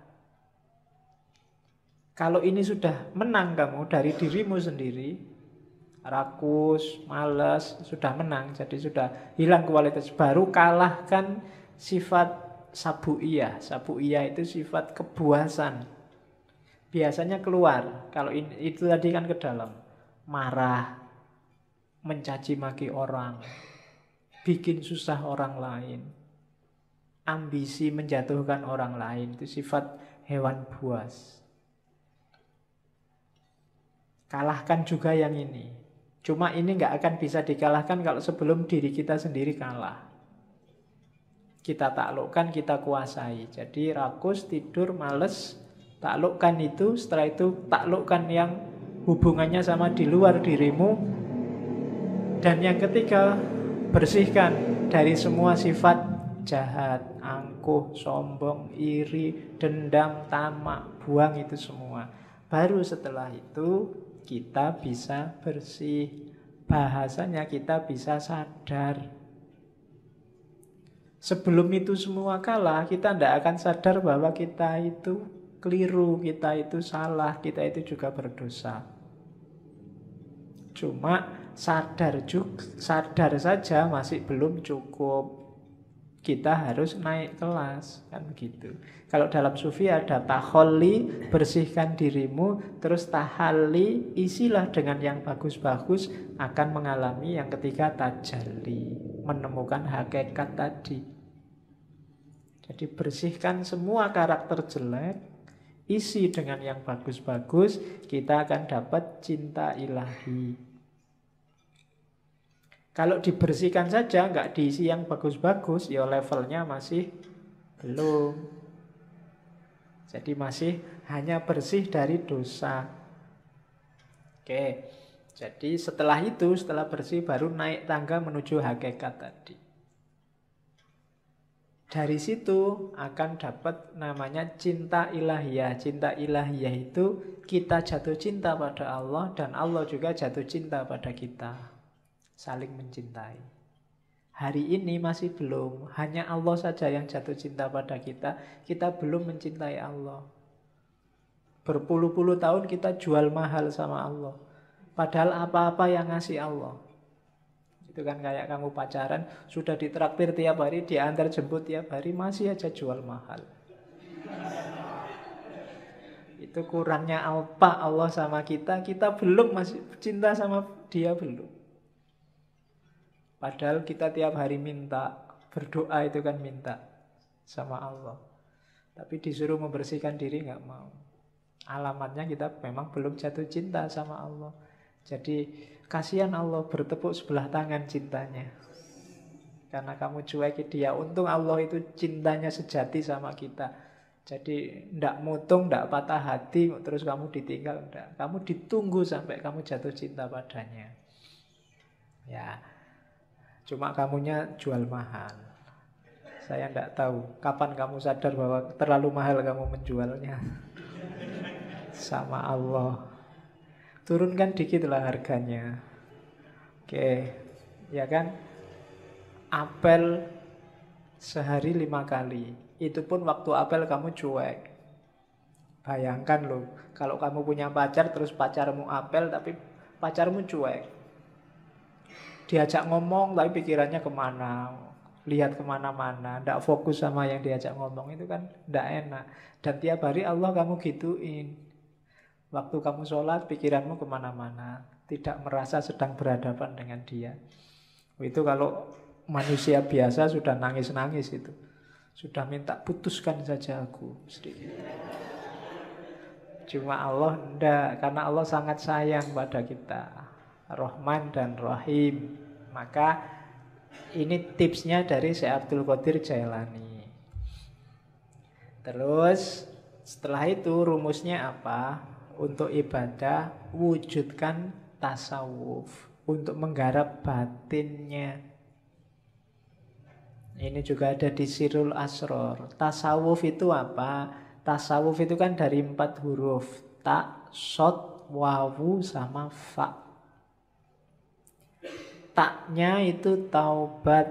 Kalau ini sudah menang kamu dari dirimu sendiri, rakus, malas, sudah menang, jadi sudah hilang kualitas. Baru kalahkan sifat sabu'iyah. Sabu'iyah itu sifat kebuasan. Biasanya keluar, kalau itu tadi kan ke dalam. Marah, mencaci maki orang, bikin susah orang lain, ambisi menjatuhkan orang lain, itu sifat hewan buas. Kalahkan juga yang ini. Cuma ini nggak akan bisa dikalahkan kalau sebelum diri kita sendiri kalah. Kita taklukkan, kita kuasai. Jadi rakus, tidur, males, taklukkan itu. Setelah itu taklukkan yang hubungannya sama di luar dirimu. Dan yang ketiga, bersihkan dari semua sifat jahat, angkuh, sombong, iri, dendam, tamak. Buang itu semua. Baru setelah itu kita bisa bersih. Bahasanya kita bisa sadar. Sebelum itu semua kalah, kita tidak akan sadar bahwa kita itu keliru, kita itu salah, kita itu juga berdosa. Cuma sadar saja masih belum cukup. Kita harus naik kelas, kan begitu. Kalau dalam sufi ada taholli, bersihkan dirimu, terus tahalli, isilah dengan yang bagus-bagus, akan mengalami yang ketiga tajalli, menemukan hakikat tadi. Jadi bersihkan semua karakter jelek, isi dengan yang bagus-bagus, kita akan dapat cinta ilahi. Kalau dibersihkan saja, nggak diisi yang bagus-bagus, ya levelnya masih belum. Jadi masih hanya bersih dari dosa. Oke, jadi setelah itu, setelah bersih, baru naik tangga menuju hakikat tadi. Dari situ akan dapat namanya cinta ilahiyah. Cinta ilahiyah itu kita jatuh cinta pada Allah dan Allah juga jatuh cinta pada kita. saling mencintai. Hari ini masih belum, hanya Allah saja yang jatuh cinta pada kita. Kita belum mencintai Allah. Berpuluh-puluh tahun kita jual mahal sama Allah. Padahal apa-apa yang ngasih Allah. Itu kan kayak kamu pacaran, sudah ditraktir tiap hari, diantar jemput tiap hari, masih aja jual mahal. Itu kurangnya apa Allah sama kita belum masih cinta sama dia belum. Padahal kita tiap hari minta, berdoa itu kan minta sama Allah. Tapi disuruh membersihkan diri nggak mau. Alamatnya kita memang belum jatuh cinta sama Allah. Jadi kasihan Allah bertepuk sebelah tangan cintanya. Karena kamu cuekin dia. Untung Allah itu cintanya sejati sama kita. Jadi ndak mutung, ndak patah hati, terus kamu ditinggal, ndak. Kamu ditunggu sampai kamu jatuh cinta padanya. Ya, cuma kamunya jual mahal. Saya ndak tahu kapan kamu sadar bahwa terlalu mahal kamu menjualnya sama Allah. Turunkan dikit lah harganya. Oke, ya kan? Apel sehari 5 kali. Itu pun waktu apel kamu cuek. Bayangkan loh, kalau kamu punya pacar terus pacarmu apel tapi pacarmu cuek. Diajak ngomong tapi pikirannya kemana, lihat kemana-mana, tidak fokus sama yang diajak ngomong, itu kan tidak enak. Dan tiap hari Allah kamu gituin. Waktu kamu sholat pikiranmu kemana-mana, tidak merasa sedang berhadapan dengan dia. Itu kalau manusia biasa sudah nangis-nangis itu. Sudah minta putuskan saja aku sedikit. Cuma Allah enggak, karena Allah sangat sayang pada kita, Rahman dan Rahim. Maka ini tipsnya dari Syekh Abdul Qadir Jailani. Terus setelah itu rumusnya apa? Untuk ibadah wujudkan tasawuf, untuk menggarap batinnya. Ini juga ada di Sirul Asror. Tasawuf itu apa? Tasawuf itu kan dari 4 huruf. Ta, sod, wawu, sama fa. Taknya itu taubat,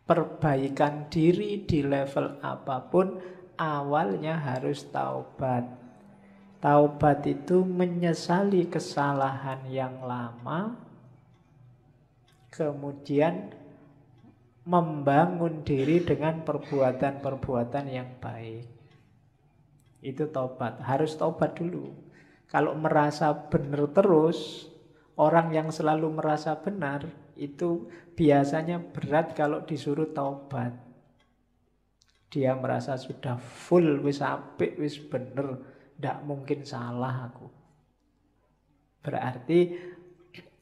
perbaikan diri di level apapun, awalnya harus taubat. Taubat itu menyesali kesalahan yang lama, kemudian membangun diri dengan perbuatan-perbuatan yang baik. Itu taubat, harus taubat dulu. Kalau merasa benar terus, orang yang selalu merasa benar, itu biasanya berat kalau disuruh taubat. Dia merasa sudah full, wis apik, wis bener, ndak mungkin salah aku. Berarti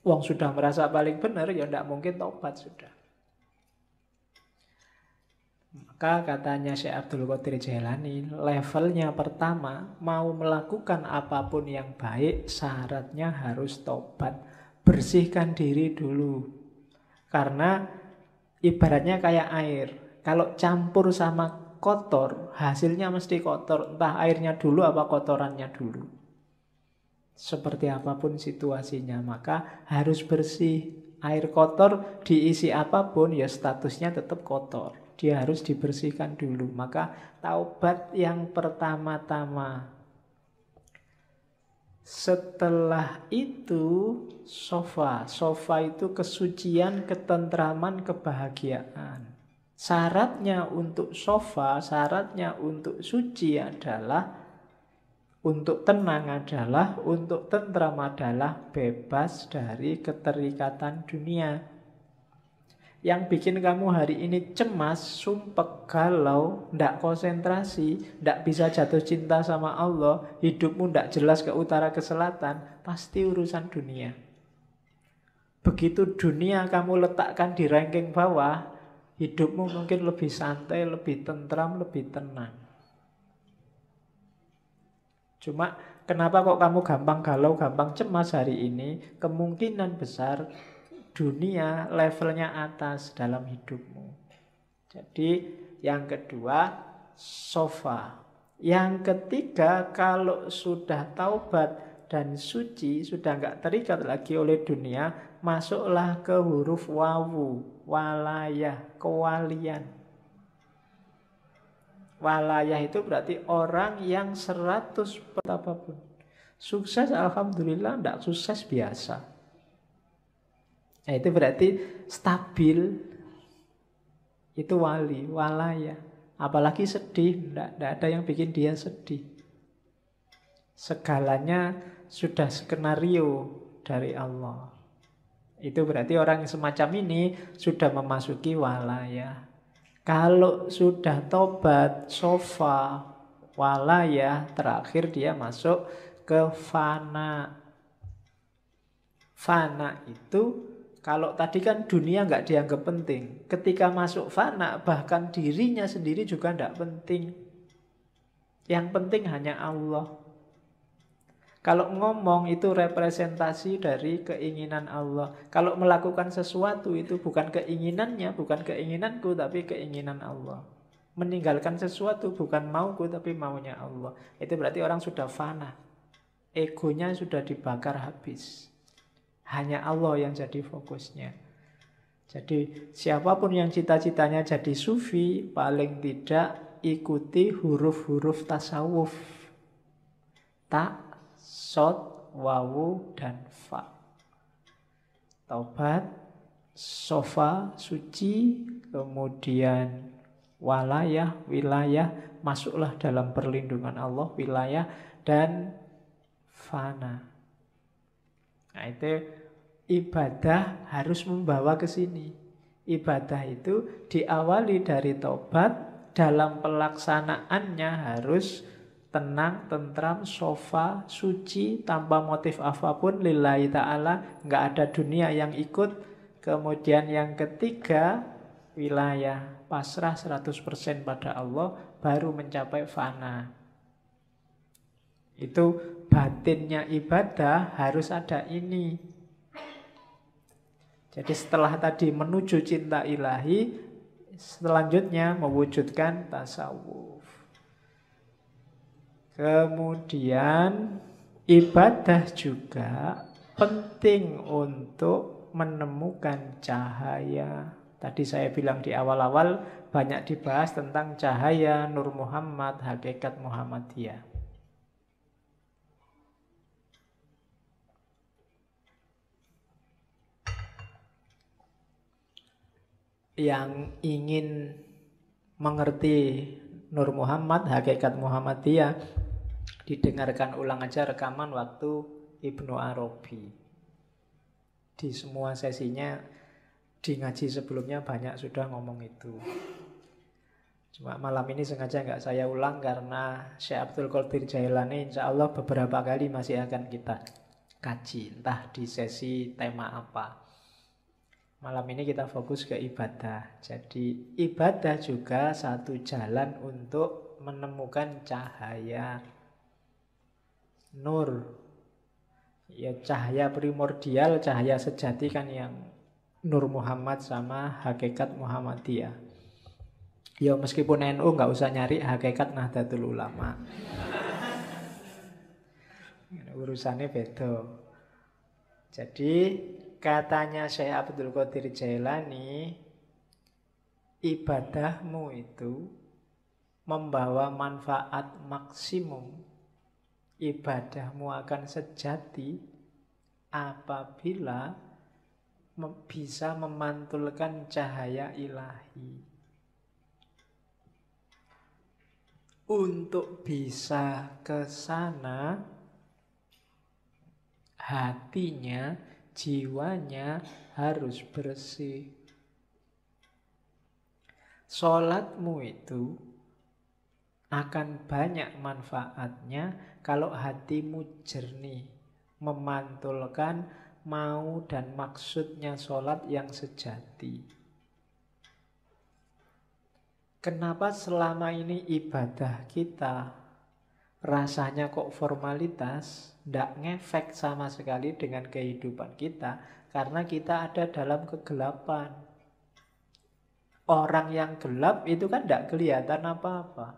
wong sudah merasa paling benar, ya ndak mungkin taubat sudah. Maka katanya Syekh Abdul Qadir Jailani, levelnya pertama, mau melakukan apapun yang baik, syaratnya harus taubat. Bersihkan diri dulu. Karena ibaratnya kayak air. Kalau campur sama kotor, hasilnya mesti kotor. Entah airnya dulu apa kotorannya dulu. Seperti apapun situasinya, maka harus bersih. Air kotor diisi apapun, ya statusnya tetap kotor. Dia harus dibersihkan dulu. Maka taubat yang pertama-tama. Setelah itu sofa. Sofa itu kesucian, ketentraman, kebahagiaan. Syaratnya untuk sofa, syaratnya untuk suci adalah, untuk tenang adalah, untuk tentram adalah bebas dari keterikatan dunia. Yang bikin kamu hari ini cemas, sumpek, galau, ndak konsentrasi, ndak bisa jatuh cinta sama Allah, hidupmu ndak jelas ke utara ke selatan, pasti urusan dunia. Begitu dunia kamu letakkan di ranking bawah, hidupmu mungkin lebih santai, lebih tentram, lebih tenang. Cuma kenapa kok kamu gampang galau, gampang cemas hari ini? Kemungkinan besar dunia levelnya atas dalam hidupmu. Jadi yang kedua, sofa. Yang ketiga, kalau sudah taubat, dan suci, sudah nggak terikat lagi oleh dunia, masuklah ke huruf wawu, walayah, kewalian. Walayah itu berarti orang yang 100% apapun. Sukses alhamdulillah, enggak sukses biasa. Nah, itu berarti stabil. Itu wali, walayah. Apalagi sedih, enggak ada yang bikin dia sedih. Segalanya sudah skenario dari Allah. Itu berarti orang yang semacam ini sudah memasuki walayah. Kalau sudah tobat, sofa, walayah, terakhir dia masuk ke fana. Fana itu, kalau tadi kan dunia nggak dianggap penting. Ketika masuk fana, bahkan dirinya sendiri juga nggak penting. Yang penting hanya Allah. Kalau ngomong itu representasi dari keinginan Allah. Kalau melakukan sesuatu itu bukan keinginannya, bukan keinginanku, tapi keinginan Allah. Meninggalkan sesuatu bukan mauku, tapi maunya Allah. Itu berarti orang sudah fana. Egonya sudah dibakar habis. Hanya Allah yang jadi fokusnya. Jadi siapapun yang cita-citanya jadi sufi, paling tidak ikuti huruf-huruf tasawuf. Tak, sod, wawu, dan fa. Taubat, sofa, suci, kemudian walayah, wilayah, masuklah dalam perlindungan Allah, wilayah, dan fana. Nah, itu ibadah harus membawa ke sini. Ibadah itu diawali dari taubat, dalam pelaksanaannya harus tenang, tentram, sofa, suci, tanpa motif apapun, lillahi ta'ala, nggak ada dunia yang ikut. Kemudian yang ketiga, wilayah, pasrah 100% pada Allah, baru mencapai fana. Itu batinnya ibadah harus ada ini. Jadi setelah tadi menuju cinta ilahi, selanjutnya mewujudkan tasawuf. Kemudian ibadah juga penting untuk menemukan cahaya. Tadi saya bilang di awal-awal banyak dibahas tentang cahaya Nur Muhammad, hakikat Muhammadiyah. Yang ingin mengerti Nur Muhammad, hakikat Muhammadiyah, didengarkan ulang aja rekaman waktu Ibnu Arabi. Di semua sesinya, di ngaji sebelumnya banyak sudah ngomong itu. Cuma malam ini sengaja nggak saya ulang karena Syekh Abdul Qadir Jailani insya Allah beberapa kali masih akan kita kaji. Entah di sesi tema apa. Malam ini kita fokus ke ibadah. Jadi ibadah juga satu jalan untuk menemukan cahaya. Nur, ya cahaya primordial, cahaya sejati kan yang Nur Muhammad sama hakikat Muhammadiyah. Ya meskipun NU nggak usah nyari hakikat Nahdlatul Ulama. Urusannya beda. Jadi katanya Syekh Abdul Qadir Jailani, ibadahmu itu membawa manfaat maksimum. Ibadahmu akan sejati apabila bisa memantulkan cahaya ilahi. Untuk bisa ke sana, hatinya, jiwanya harus bersih. Sholatmu itu akan banyak manfaatnya kalau hatimu jernih, memantulkan mau dan maksudnya sholat yang sejati. Kenapa selama ini ibadah kita rasanya kok formalitas, tidak ngefek sama sekali dengan kehidupan kita, karena kita ada dalam kegelapan. Orang yang gelap itu kan tidak kelihatan apa-apa.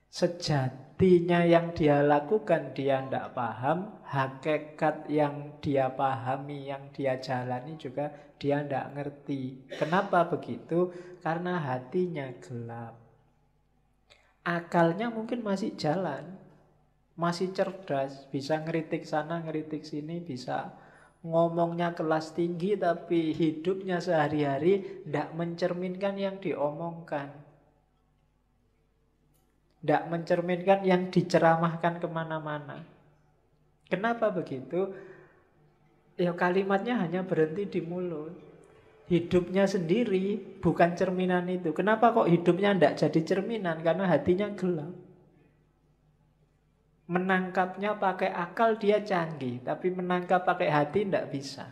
Sejatinya yang dia lakukan dia tidak paham, hakikat yang dia pahami, yang dia jalani juga dia tidak ngerti. Kenapa begitu? Karena hatinya gelap. Akalnya mungkin masih jalan, masih cerdas, bisa ngeritik sana, ngeritik sini, bisa ngomongnya kelas tinggi, tapi hidupnya sehari-hari tidak mencerminkan yang diomongkan. Tidak mencerminkan yang diceramahkan kemana-mana. Kenapa begitu? Ya kalimatnya hanya berhenti di mulut. Hidupnya sendiri bukan cerminan itu. Kenapa kok hidupnya tidak jadi cerminan? Karena hatinya gelap. Menangkapnya pakai akal dia canggih, tapi menangkap pakai hati tidak bisa.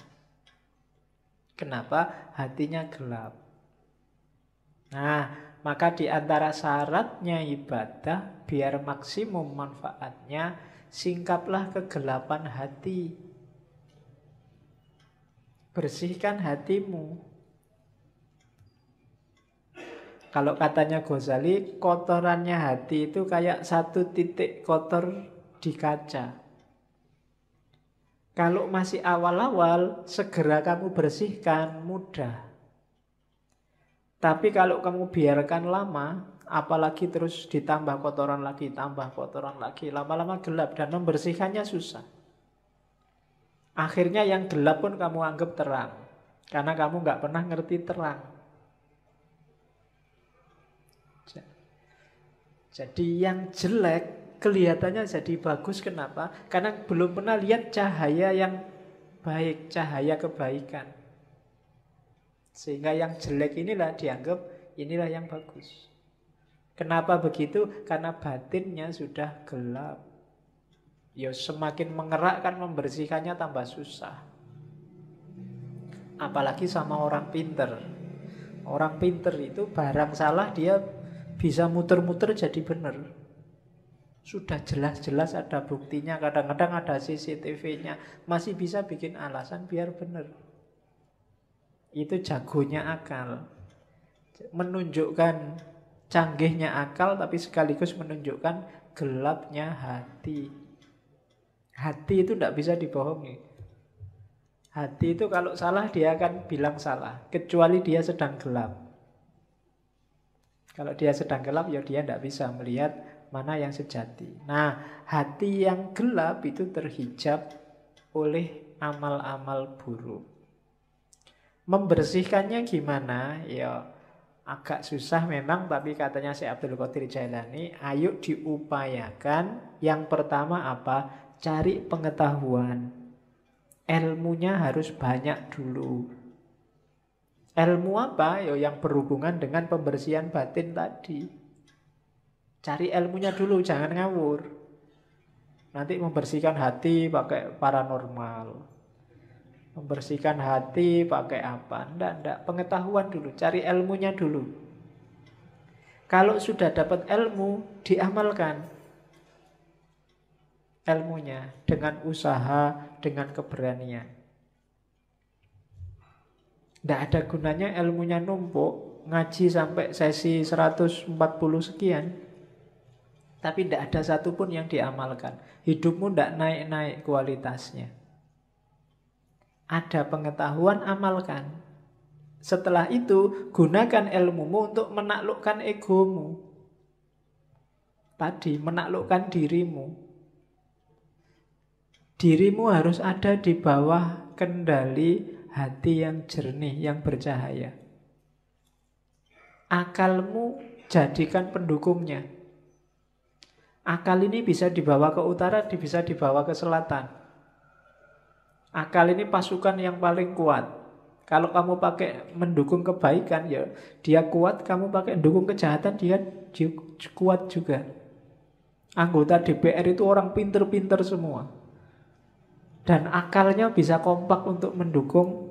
Kenapa? Hatinya gelap. Nah, maka di antara syaratnya ibadah, biar maksimum manfaatnya, singkaplah kegelapan hati. Bersihkan hatimu. Kalau katanya Ghazali, kotorannya hati itu kayak satu titik kotor di kaca. Kalau masih awal-awal, segera kamu bersihkan, mudah. Tapi kalau kamu biarkan lama, apalagi terus ditambah kotoran lagi, tambah kotoran lagi, lama-lama gelap dan membersihkannya susah. Akhirnya yang gelap pun kamu anggap terang, karena kamu nggak pernah ngerti terang. Jadi yang jelek kelihatannya jadi bagus, kenapa? Karena belum pernah lihat cahaya yang baik, cahaya kebaikan. Sehingga yang jelek inilah dianggap inilah yang bagus. Kenapa begitu? Karena batinnya sudah gelap. Ya semakin mengerakkan membersihkannya tambah susah. Apalagi sama orang pinter. Orang pinter itu barang salah dia bisa muter-muter jadi benar. Sudah jelas-jelas ada buktinya, kadang-kadang ada CCTV-nya, masih bisa bikin alasan biar benar. Itu jagonya akal. Menunjukkan canggihnya akal, tapi sekaligus menunjukkan gelapnya hati. Hati itu tidak bisa dibohongi. Hati itu kalau salah dia akan bilang salah, kecuali dia sedang gelap. Kalau dia sedang gelap, ya dia tidak bisa melihat mana yang sejati. Nah, hati yang gelap itu terhijab oleh amal-amal buruk. Membersihkannya gimana? Ya agak susah memang, tapi katanya Syekh Abdul Qadir Jailani, ayo diupayakan. Yang pertama apa? Cari pengetahuan. Ilmunya harus banyak dulu. Ilmu apa? Ya yang berhubungan dengan pembersihan batin tadi. Cari ilmunya dulu, jangan ngawur. Nanti membersihkan hati pakai paranormal. Membersihkan hati pakai apa? Enggak. Pengetahuan dulu, cari ilmunya dulu. Kalau sudah dapat ilmu, diamalkan ilmunya dengan usaha, dengan keberanian. Tidak ada gunanya ilmunya numpuk, ngaji sampai sesi 140 sekian, tapi tidak ada satupun yang diamalkan. Hidupmu tidak naik-naik kualitasnya. Ada pengetahuan, amalkan. Setelah itu, gunakan ilmumu untuk menaklukkan egomu. Tadi, menaklukkan dirimu. Dirimu harus ada di bawah kendali hati yang jernih, yang bercahaya. Akalmu jadikan pendukungnya. Akal ini bisa dibawa ke utara, bisa dibawa ke selatan. Akal ini pasukan yang paling kuat. Kalau kamu pakai mendukung kebaikan, ya dia kuat. Kamu pakai mendukung kejahatan, dia kuat juga. Anggota DPR itu orang pinter-pinter semua. Dan akalnya bisa kompak untuk mendukung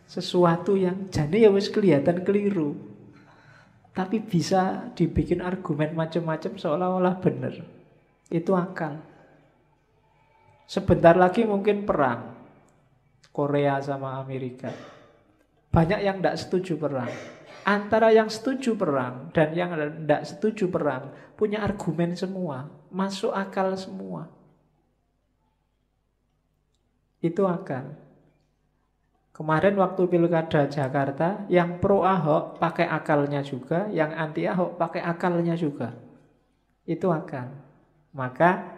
sesuatu yang jane ya wis kelihatan keliru. Tapi bisa dibikin argumen macam-macam seolah-olah benar. Itu akal. Sebentar lagi mungkin perang Korea sama Amerika. Banyak yang tidak setuju perang. Antara yang setuju perang dan yang tidak setuju perang punya argumen semua, masuk akal semua. Itu akal. Kemarin waktu Pilkada Jakarta, yang pro Ahok pakai akalnya juga, yang anti Ahok pakai akalnya juga. Itu akal. Maka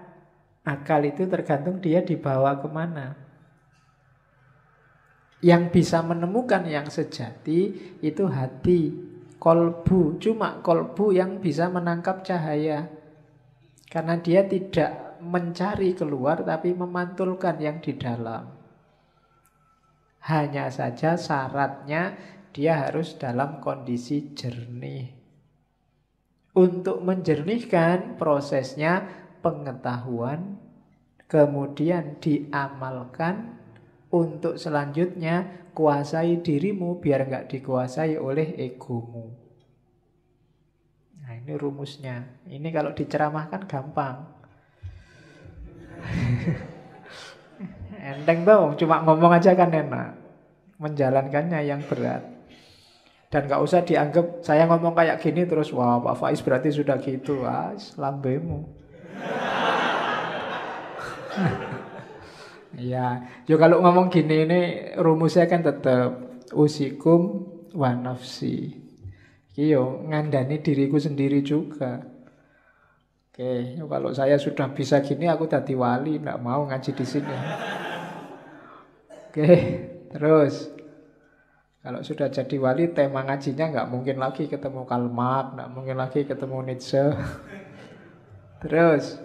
akal itu tergantung dia dibawa kemana. Yang bisa menemukan yang sejati itu hati, kolbu. Cuma kolbu yang bisa menangkap cahaya. Karena dia tidak mencari keluar tapi memantulkan yang di dalam. Hanya saja syaratnya dia harus dalam kondisi jernih. Untuk menjernihkan prosesnya pengetahuan, kemudian diamalkan. Untuk selanjutnya kuasai dirimu biar nggak dikuasai oleh egomu. Nah ini rumusnya. Ini kalau diceramahkan gampang. Enteng dong, cuma ngomong aja kan enak. Menjalankannya yang berat. Dan gak usah dianggap saya ngomong kayak gini terus wah Pak Faiz berarti sudah gitu. Lambemu. Ya, yo kalau ngomong gini ini rumusnya kan tetap usikum wa nafsi. Yo ngandani diriku sendiri juga. Oke, kalau saya sudah bisa gini aku tadi wali, nggak mau ngaji di sini. Oke, terus kalau sudah jadi wali tema ngajinya nggak mungkin lagi ketemu Karl Marx, nggak mungkin lagi ketemu Nietzsche. Terus,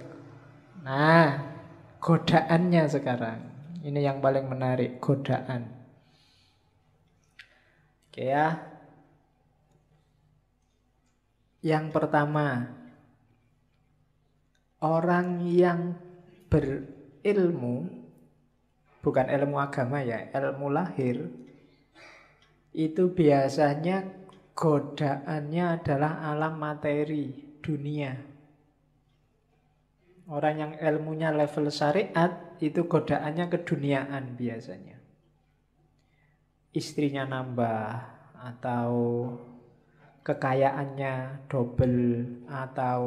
nah godaannya sekarang. Ini yang paling menarik, godaan. Oke ya. Yang pertama, orang yang berilmu, bukan ilmu agama ya, ilmu lahir, itu biasanya godaannya adalah alam materi, dunia. Orang yang ilmunya level syariat itu godaannya keduniaan biasanya. Istrinya nambah atau kekayaannya double atau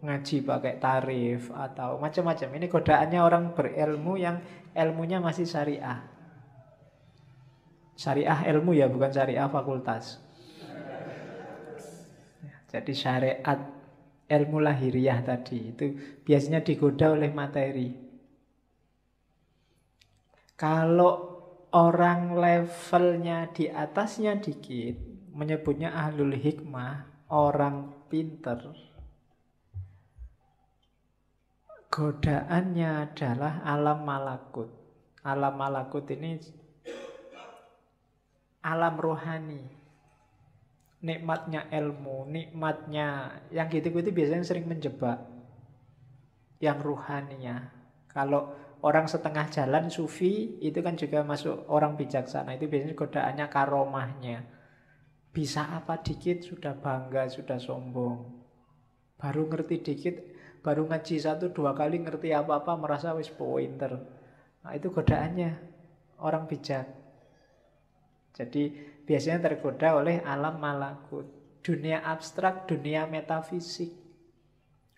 ngaji pakai tarif atau macam-macam. Ini godaannya orang berilmu yang ilmunya masih syariah. Syariah ilmu ya, bukan syariah fakultas. Jadi syariat ilmu lahiriah tadi itu biasanya digoda oleh materi. Kalau orang levelnya di atasnya dikit, menyebutnya ahlul hikmah, orang pinter, godaannya adalah alam malakut. Alam malakut ini alam rohani. Nikmatnya ilmu, nikmatnya yang gitu-gitu biasanya sering menjebak. Yang ruhaninya. Kalau orang setengah jalan sufi itu kan juga masuk orang bijaksana. Itu biasanya godaannya karomahnya. Bisa apa dikit sudah bangga, sudah sombong. Baru ngerti dikit, baru ngaji 1-2 kali ngerti apa-apa merasa wis pointer. Nah itu godaannya orang bijak. Jadi biasanya tergoda oleh alam malakut, dunia abstrak, dunia metafisik.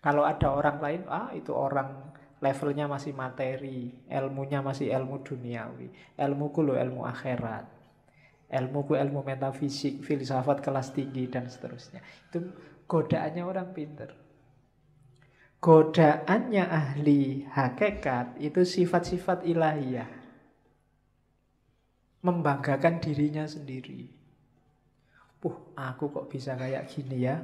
Kalau ada orang lain, itu orang levelnya masih materi, ilmunya masih ilmu duniawi. Ilmuku loh ilmu akhirat, ilmuku ilmu metafisik, filsafat kelas tinggi dan seterusnya. Itu godaannya orang pinter. Godaannya ahli hakikat itu sifat-sifat ilahiyah. Membanggakan dirinya sendiri. Aku kok bisa kayak gini ya.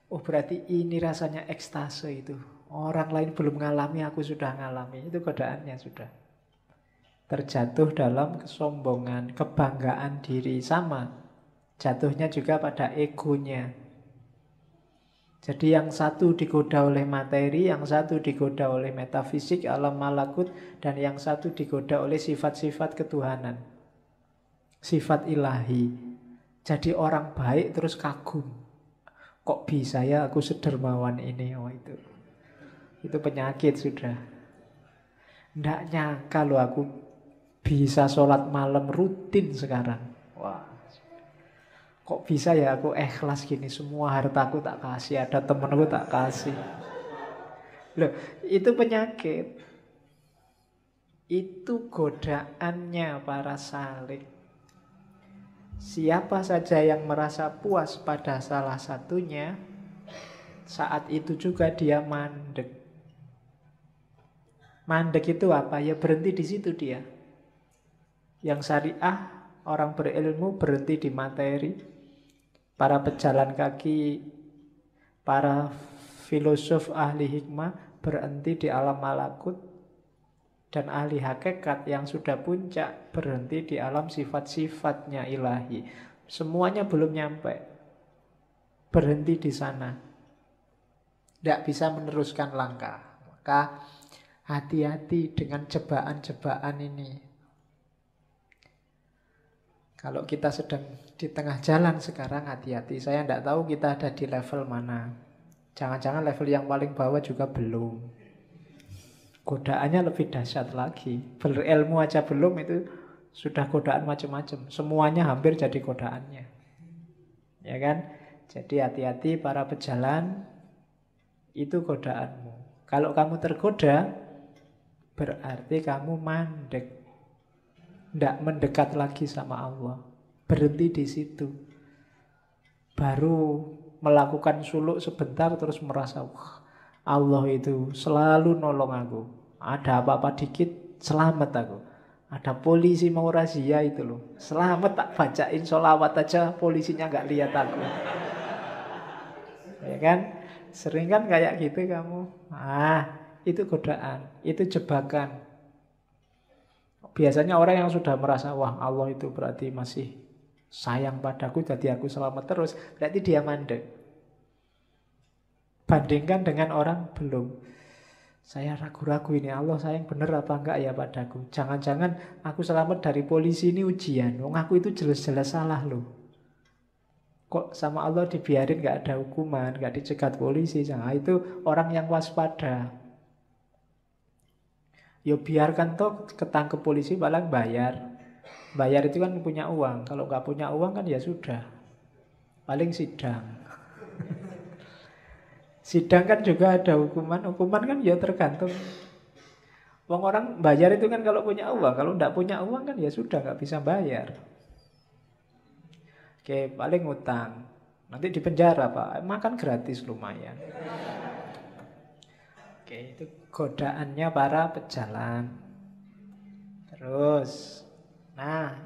Berarti ini rasanya ekstase itu. Orang lain belum ngalami, aku sudah ngalami. Itu godaannya sudah. Terjatuh dalam kesombongan, kebanggaan diri. Sama. Jatuhnya juga pada egonya. Jadi yang satu digoda oleh materi, yang satu digoda oleh metafisik, alam malakut, dan yang satu digoda oleh sifat-sifat ketuhanan. Sifat ilahi. Jadi orang baik terus kagum. Kok bisa ya aku sedermawan ini? Itu penyakit sudah. Nggak nyangka loh aku bisa sholat malam rutin sekarang. Wah. Kok bisa ya aku ikhlas gini, semua hartaku tak kasih, ada temenku tak kasih. Loh, itu penyakit. Itu godaannya para salik. Siapa saja yang merasa puas pada salah satunya, saat itu juga dia mandek. Mandek itu apa? Ya berhenti di situ dia. Yang syariah, orang berilmu berhenti di materi. Para pejalan kaki, para filosof ahli hikmah berhenti di alam malakut. Dan ahli hakikat yang sudah puncak berhenti di alam sifat-sifatnya ilahi. Semuanya belum nyampe. Berhenti di sana. Tidak bisa meneruskan langkah. Maka hati-hati dengan jebakan-jebakan ini. Kalau kita sedang di tengah jalan sekarang, hati-hati. Saya tidak tahu kita ada di level mana. Jangan-jangan level yang paling bawah juga belum. Godaannya lebih dahsyat lagi. Berilmu aja belum, itu sudah godaan macam-macam. Semuanya hampir jadi godaannya. Ya kan? Jadi hati-hati para pejalan, itu godaanmu. Kalau kamu tergoda, berarti kamu mandek. Tidak mendekat lagi sama Allah. Berhenti di situ. Baru melakukan suluk sebentar terus merasa, wah, Allah itu selalu nolong aku. Ada apa-apa dikit, selamat aku. Ada polisi mau razia itu loh, selamat, tak bacain sholawat aja, polisinya nggak lihat aku. Ya kan? Sering kan kayak gitu kamu. Itu godaan, itu jebakan. Biasanya orang yang sudah merasa, wah Allah itu berarti masih sayang padaku, jadi aku selamat terus, berarti dia mandek. Bandingkan dengan orang belum. Saya ragu-ragu ini, Allah sayang bener apa enggak ya padaku. Jangan-jangan aku selamat dari polisi ini ujian. Wong aku itu jelas-jelas salah loh. Kok sama Allah dibiarin gak ada hukuman, gak dicegat polisi. Nah, itu orang yang waspada. Ya biarkan toh ketangkep polisi paling bayar. Bayar itu kan punya uang. Kalau nggak punya uang kan ya sudah. Paling sidang. Sidang kan juga ada hukuman. Hukuman kan ya tergantung. Wong orang bayar itu kan kalau punya uang. Kalau nggak punya uang kan ya sudah nggak bisa bayar. Oke, paling utang. Nanti di penjara Pak. Makan gratis lumayan. Oke, itu godaannya para pejalan. Terus, nah,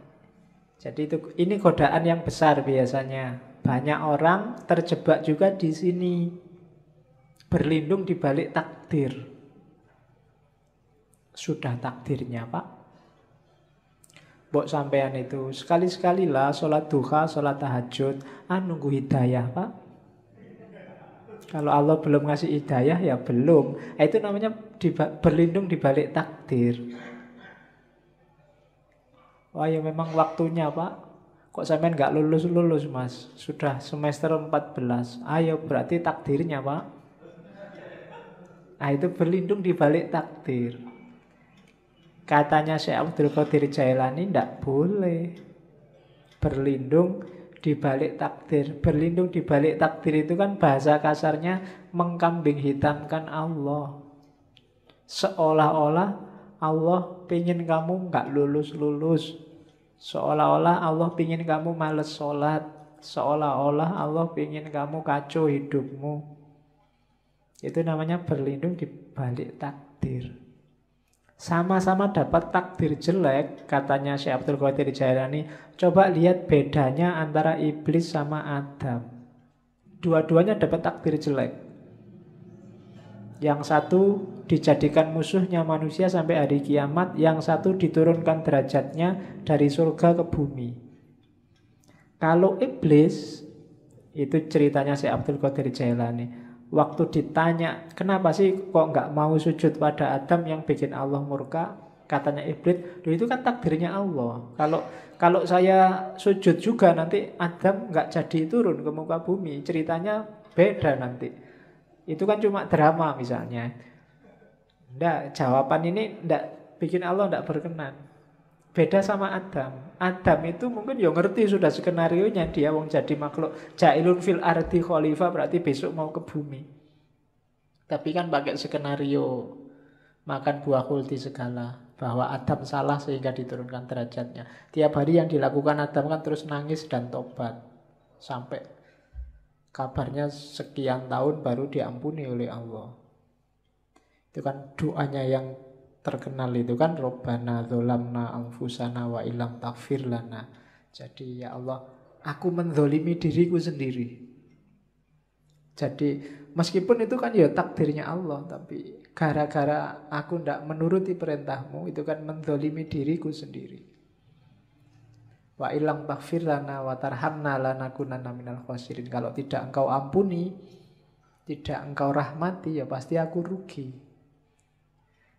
jadi ini godaan yang besar biasanya. Banyak orang terjebak juga di sini, berlindung di balik takdir. Sudah takdirnya Pak. Mbok sampean itu sekali-sekalilah sholat duha, sholat tahajud, nunggu hidayah Pak. Kalau Allah belum ngasih hidayah ya belum. Itu namanya berlindung di balik takdir. Wah ya memang waktunya Pak. Kok sampean nggak lulus-lulus Mas? Sudah semester 14. Ayo berarti takdirnya Pak. Nah itu berlindung di balik takdir. Katanya Syekh Abdul Qadir Jailani tidak boleh berlindung di balik takdir. Berlindung di balik takdir itu kan bahasa kasarnya mengkambing hitamkan Allah. Seolah-olah Allah pingin kamu nggak lulus-lulus. Seolah-olah Allah pingin kamu males sholat. Seolah-olah Allah pingin kamu kacau hidupmu. Itu namanya berlindung di balik takdir. Sama-sama dapat takdir jelek, katanya Syekh Abdul Qadir Jailani. Coba lihat bedanya antara iblis sama Adam. Dua-duanya dapat takdir jelek. Yang satu dijadikan musuhnya manusia sampai hari kiamat. Yang satu diturunkan derajatnya dari surga ke bumi. Kalau iblis, itu ceritanya Syekh Abdul Qadir Jailani. Waktu ditanya, kenapa sih kok nggak mau sujud pada Adam yang bikin Allah murka? Katanya iblis, itu kan takdirnya Allah. Kalau saya sujud juga nanti Adam nggak jadi turun ke muka bumi. Ceritanya beda nanti. Itu kan cuma drama misalnya. Jawaban ini nggak bikin Allah nggak berkenan. Beda sama Adam. Adam itu mungkin ya ngerti sudah skenarionya, dia wong jadi makhluk jailun fil ardi khalifah, berarti besok mau ke bumi. Tapi kan pakai skenario makan buah kulti segala, bahwa Adam salah sehingga diturunkan derajatnya. Tiap hari yang dilakukan Adam kan terus nangis dan tobat, sampai kabarnya sekian tahun baru diampuni oleh Allah. Itu kan doanya yang terkenal itu kan, Robbana dzolamna anfusana wa illam taghfir lana. Jadi ya Allah, aku menzolimi diriku sendiri. Jadi meskipun itu kan ya takdirnya Allah, tapi gara-gara aku tidak menuruti perintahmu, itu kan menzolimi diriku sendiri. Wa illam taghfir lana wa tarhamna lanakunanna minal khasirin. Kalau tidak engkau ampuni, tidak engkau rahmati, ya pasti aku rugi.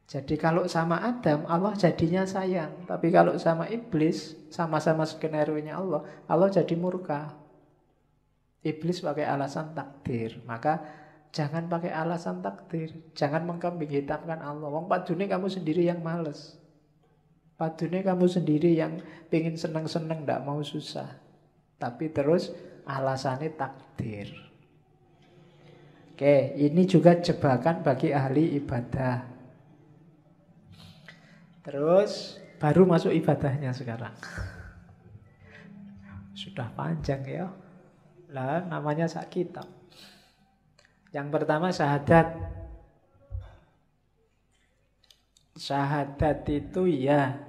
Jadi kalau sama Adam, Allah jadinya sayang. Tapi kalau sama iblis, sama-sama skenario-nya Allah, Allah jadi murka. Iblis pakai alasan takdir. Maka jangan pakai alasan takdir. Jangan mengkambing hitamkan Allah. Wong padune kamu sendiri yang males. Padune kamu sendiri yang pengen seneng-seneng, tidak mau susah. Tapi terus alasannya takdir. Oke, ini juga jebakan bagi ahli ibadah. Terus baru masuk ibadahnya sekarang. Sudah panjang ya. Lah namanya sak kitab. Yang pertama syahadat. Syahadat itu ya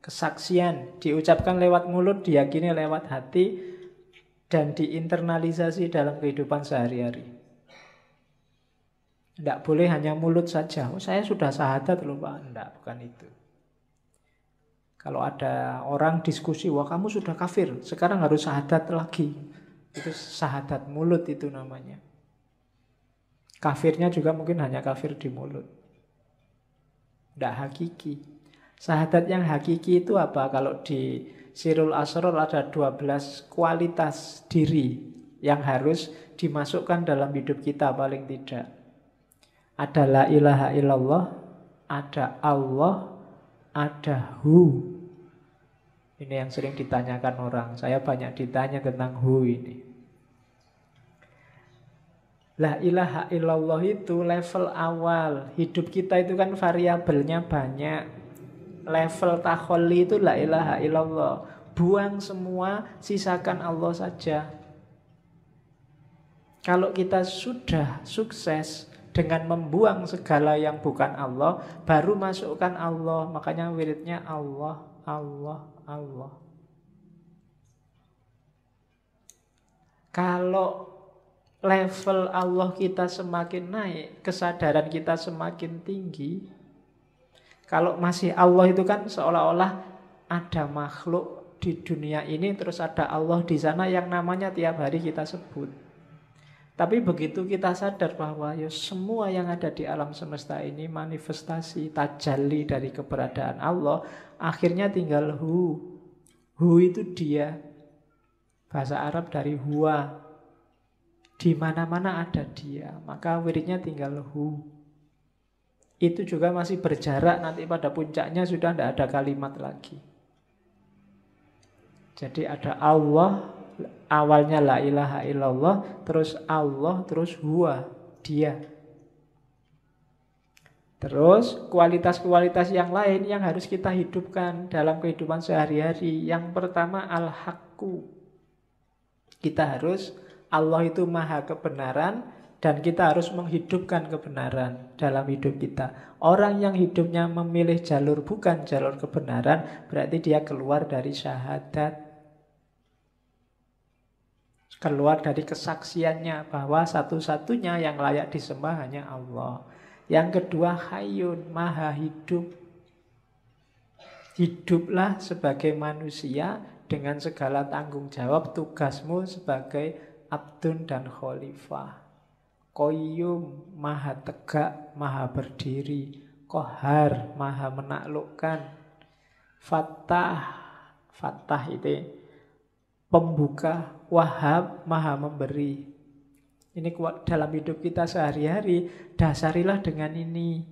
kesaksian, diucapkan lewat mulut, diyakini lewat hati, dan diinternalisasi dalam kehidupan sehari-hari. Tidak boleh hanya mulut saja. Oh, saya sudah syahadat loh Pak. Tidak, bukan itu. Kalau ada orang diskusi, wah kamu sudah kafir, sekarang harus syahadat lagi. Itu syahadat mulut itu namanya. Kafirnya juga mungkin hanya kafir di mulut. Tidak hakiki. Syahadat yang hakiki itu apa? Kalau di Sirul Asror ada 12 kualitas diri yang harus dimasukkan dalam hidup kita paling tidak. Ada la ilaha illallah, ada Allah, ada Hu. Ini yang sering ditanyakan orang. Saya banyak ditanya tentang Hu ini. La ilaha illallah itu level awal. Hidup kita itu kan variabelnya banyak. Level takholli itu la ilaha illallah. Buang semua, sisakan Allah saja. Kalau kita sudah sukses dengan membuang segala yang bukan Allah, baru masukkan Allah. Makanya wiridnya Allah, Allah, Allah. Kalau level Allah kita semakin naik, kesadaran kita semakin tinggi. Kalau masih Allah itu kan seolah-olah ada makhluk di dunia ini, terus ada Allah di sana yang namanya tiap hari kita sebut. Tapi begitu kita sadar bahwa ya semua yang ada di alam semesta ini manifestasi, tajalli dari keberadaan Allah, akhirnya tinggal Hu. Hu itu dia. Bahasa Arab dari huwa. Di mana-mana ada dia. Maka wiridnya tinggal Hu. Itu juga masih berjarak, nanti pada puncaknya sudah tidak ada kalimat lagi. Jadi ada Allah, awalnya la ilaha illallah, terus Allah, terus huwa, dia. Terus kualitas-kualitas yang lain yang harus kita hidupkan dalam kehidupan sehari-hari. Yang pertama al-haqqu. Kita harus, Allah itu maha kebenaran, dan kita harus menghidupkan kebenaran dalam hidup kita. Orang yang hidupnya memilih jalur bukan jalur kebenaran, berarti dia keluar dari syahadat. Keluar dari kesaksiannya bahwa satu-satunya yang layak disembah hanya Allah. Yang kedua hayyun, maha hidup. Hiduplah sebagai manusia dengan segala tanggung jawab tugasmu sebagai abdun dan khalifah. Qayyum, maha tegak, maha berdiri. Qahar, maha menaklukkan. Fattah, fattah itu pembuka. Wahhab, maha memberi. Ini dalam hidup kita sehari-hari, dasarilah dengan ini.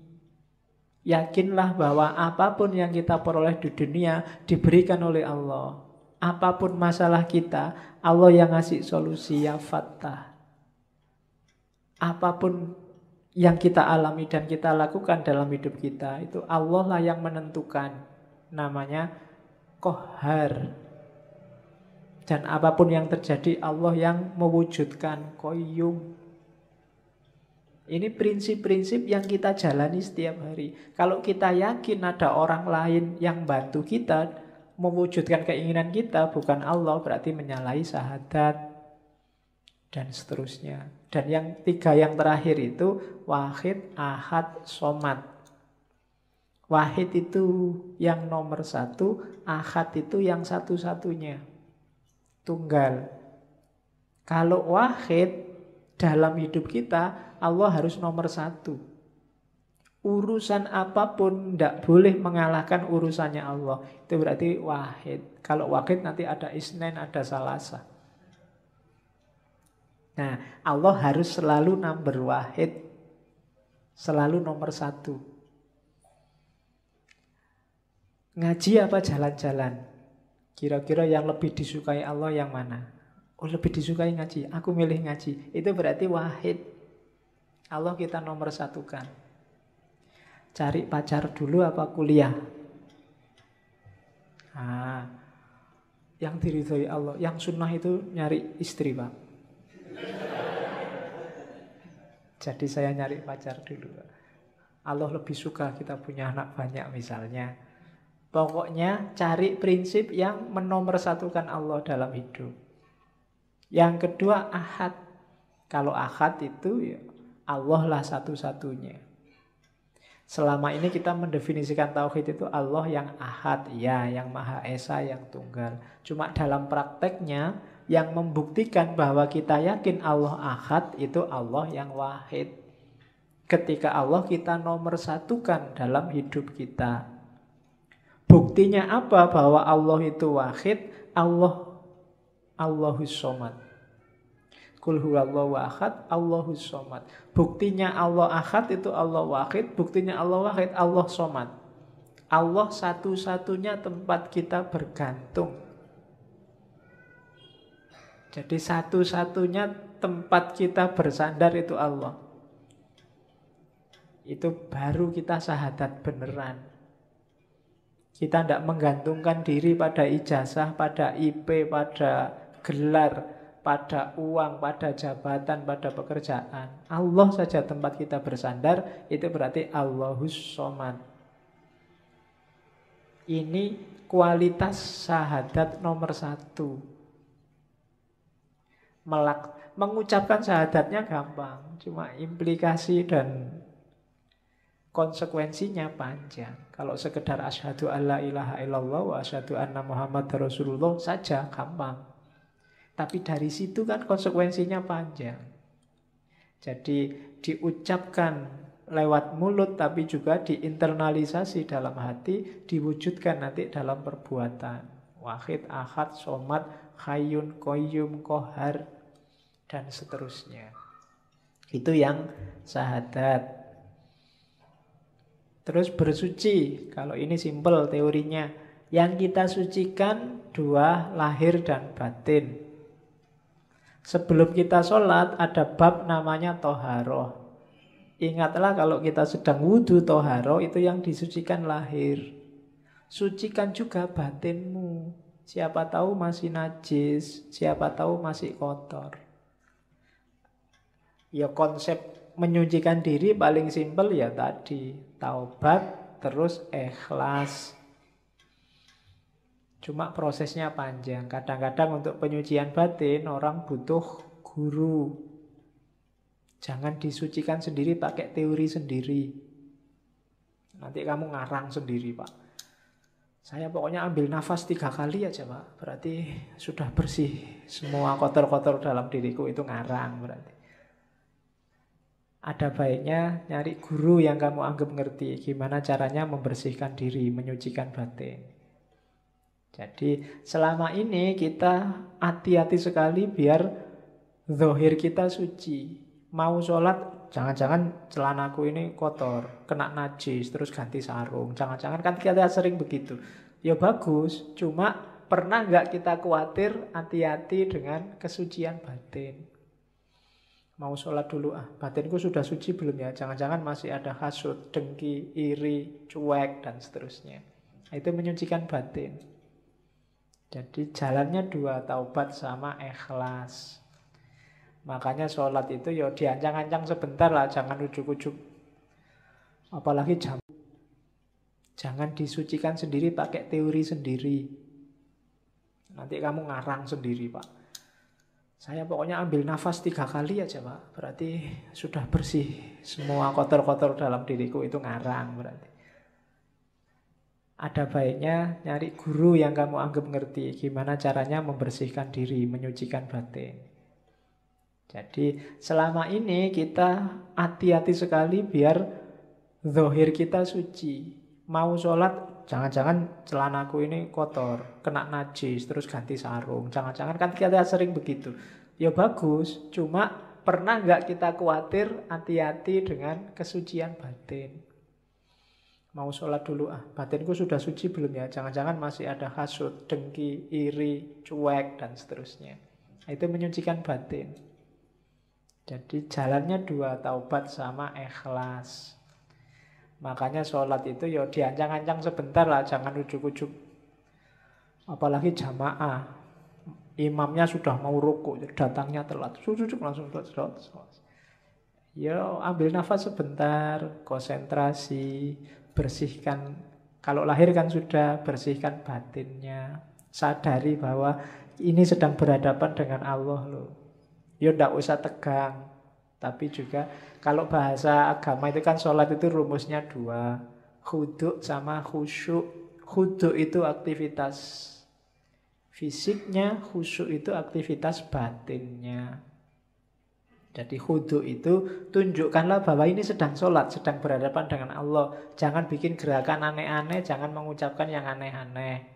Yakinlah bahwa apapun yang kita peroleh di dunia diberikan oleh Allah. Apapun masalah kita, Allah yang ngasih solusi, ya Fattah. Apapun yang kita alami dan kita lakukan dalam hidup kita, itu Allah lah yang menentukan. Namanya Qahhar. Dan apapun yang terjadi, Allah yang mewujudkan, Qayyum. Ini prinsip-prinsip yang kita jalani setiap hari. Kalau kita yakin ada orang lain yang bantu kita mewujudkan keinginan kita, bukan Allah, berarti menyalahi syahadat dan seterusnya. Dan yang tiga yang terakhir itu Wahid, Ahad, Somad. Wahid itu yang nomor satu, Ahad itu yang satu-satunya, tunggal. Kalau Wahid dalam hidup kita, Allah harus nomor satu. Urusan apapun tidak boleh mengalahkan urusannya Allah. Itu berarti Wahid. Kalau Wahid nanti ada Isnain, ada Salasa. Nah, Allah harus selalu number Wahid. Selalu nomor satu. Ngaji apa jalan-jalan? Kira-kira yang lebih disukai Allah yang mana? Oh, lebih disukai ngaji. Aku milih ngaji. Itu berarti Wahid. Allah kita nomor satukan. Cari pacar dulu apa kuliah? Nah, yang diridhoi Allah. Yang sunnah itu nyari istri, Pak. Jadi saya nyari pacar dulu. Allah lebih suka kita punya anak banyak misalnya. Pokoknya cari prinsip yang menomorsatukan Allah dalam hidup. Yang kedua Ahad. Kalau Ahad itu ya Allah lah satu-satunya. Selama ini kita mendefinisikan tauhid itu Allah yang Ahad, ya, yang Maha Esa, yang tunggal. Cuma dalam prakteknya yang membuktikan bahwa kita yakin Allah Ahad itu Allah yang Wahid. Ketika Allah kita nomor satukan dalam hidup kita. Buktinya apa bahwa Allah itu Wahid? Allahus Somad. Qul huwallahu ahad, Allahus somad. Buktinya Allah ahad itu Allah wahid. Buktinya Allah wahid, Allah somad. Allah satu-satunya tempat kita bergantung. Jadi satu-satunya tempat kita bersandar itu Allah. Itu baru kita syahadat beneran. Kita tidak menggantungkan diri pada ijazah, pada IP, pada gelar, pada uang, pada jabatan, pada pekerjaan. Allah saja tempat kita bersandar. Itu berarti Allahus Somad. Ini kualitas syahadat nomor satu. Mengucapkan syahadatnya gampang, cuma implikasi dan konsekuensinya panjang. Kalau sekedar asyhadu alla ilaha illallah wa asyhadu anna Muhammad Rasulullah saja gampang. Tapi dari situ kan konsekuensinya panjang. Jadi diucapkan lewat mulut tapi juga diinternalisasi dalam hati, diwujudkan nanti dalam perbuatan. Wahid, Ahad, Somad, Hayyun, Qayyum, Qahhar, dan seterusnya. Itu yang syahadat. Terus bersuci. Kalau ini simpel teorinya. Yang kita sucikan dua, lahir dan batin. Sebelum kita sholat ada bab namanya toharoh. Ingatlah kalau kita sedang wudhu toharoh itu yang disucikan lahir. Sucikan juga batinmu. Siapa tahu masih najis, siapa tahu masih kotor. Ya konsep menyucikan diri paling simpel ya tadi. Taubat terus ikhlas. Cuma prosesnya panjang. Kadang-kadang untuk penyucian batin orang butuh guru. Jangan disucikan sendiri pakai teori sendiri. Nanti kamu ngarang sendiri, Pak. Saya pokoknya ambil nafas 3 kali aja, Pak. Berarti sudah bersih. Semua kotor-kotor dalam diriku itu ngarang berarti. Ada baiknya nyari guru yang kamu anggap ngerti. Gimana caranya membersihkan diri, menyucikan batin. Jadi selama ini kita hati-hati sekali biar zahir kita suci. Mau sholat jangan-jangan celanaku ini kotor, kena najis, terus ganti sarung. Jangan-jangan kan kita sering begitu. Ya bagus, cuma pernah nggak kita khawatir, hati-hati dengan kesucian batin. Mau sholat dulu, batinku sudah suci belum ya? Jangan-jangan masih ada hasud, dengki, iri, cuek, dan seterusnya. Itu menyucikan batin. Jadi jalannya dua, taubat sama ikhlas. Makanya sholat itu ya diancang-ancang sebentar lah, jangan ujuk-ujuk. Apalagi jangan disucikan sendiri pakai teori sendiri. Nanti kamu ngarang sendiri, Pak. Saya pokoknya ambil nafas 3 kali aja, Pak. Berarti sudah bersih semua kotor-kotor dalam diriku, itu ngarang berarti. Ada baiknya nyari guru yang kamu anggap ngerti gimana caranya membersihkan diri, menyucikan batin. Jadi selama ini kita hati-hati sekali biar zahir kita suci. Mau sholat, jangan-jangan celanaku ini kotor, kena najis, terus ganti sarung. Jangan-jangan kan kita sering begitu. Ya bagus, cuma pernah nggak kita khawatir, hati-hati dengan kesucian batin. Mau sholat dulu, batinku sudah suci belum ya? Jangan-jangan masih ada hasud, dengki, iri, cuek, dan seterusnya. Itu menyucikan batin. Jadi jalannya dua, taubat sama ikhlas. Makanya sholat itu ya diancang-ancang sebentar lah, jangan ujuk-ujuk. Apalagi jamaah, imamnya sudah mau rukuk, datangnya telat, ujuk langsung sholat. Ya ambil nafas sebentar, konsentrasi, bersihkan. Kalau lahir kan sudah, bersihkan batinnya. Sadari bahwa ini sedang berhadapan dengan Allah loh. Ya ndak usah tegang. Tapi juga kalau bahasa agama itu kan sholat itu rumusnya 2. Khudu' sama khusyuk. Khudu' itu aktivitas fisiknya, khusyuk itu aktivitas batinnya. Jadi khudu' itu tunjukkanlah bahwa ini sedang sholat, sedang berhadapan dengan Allah. Jangan bikin gerakan aneh-aneh, jangan mengucapkan yang aneh-aneh.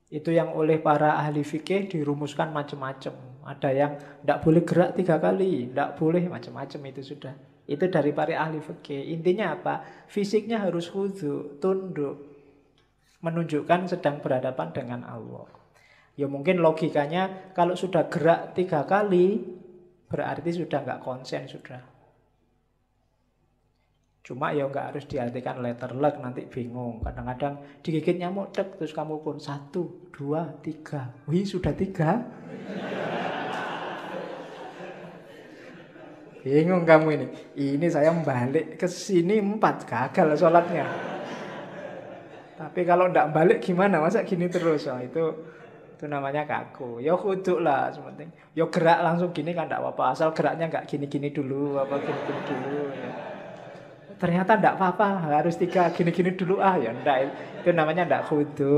Itu yang oleh para ahli fikih dirumuskan macam-macam. Ada yang tidak boleh gerak 3 kali, tidak boleh macam-macam, itu sudah. Itu dari para ahli fikih. Intinya apa? Fisiknya harus khudu', tunduk, menunjukkan sedang berhadapan dengan Allah. Ya mungkin logikanya kalau sudah gerak 3 kali berarti sudah nggak konsen sudah. Cuma ya nggak harus diartikan letter luck, nanti bingung. Kadang-kadang digigit nyamuk tek, terus kamu pun 1, 2, 3. Wih sudah 3. Bingung kamu ini. Ini saya balik ke sini 4, gagal sholatnya. Tapi kalau nggak balik gimana? Masa gini terus? Oh, itu namanya kaku. Ya khudu lah sepenting. Ya gerak langsung gini kan nggak apa-apa. Asal geraknya nggak gini-gini dulu, apa gini-gini dulu. Ya. Ternyata nggak apa-apa, harus 3 gini-gini dulu ya enggak. Itu namanya nggak khudu.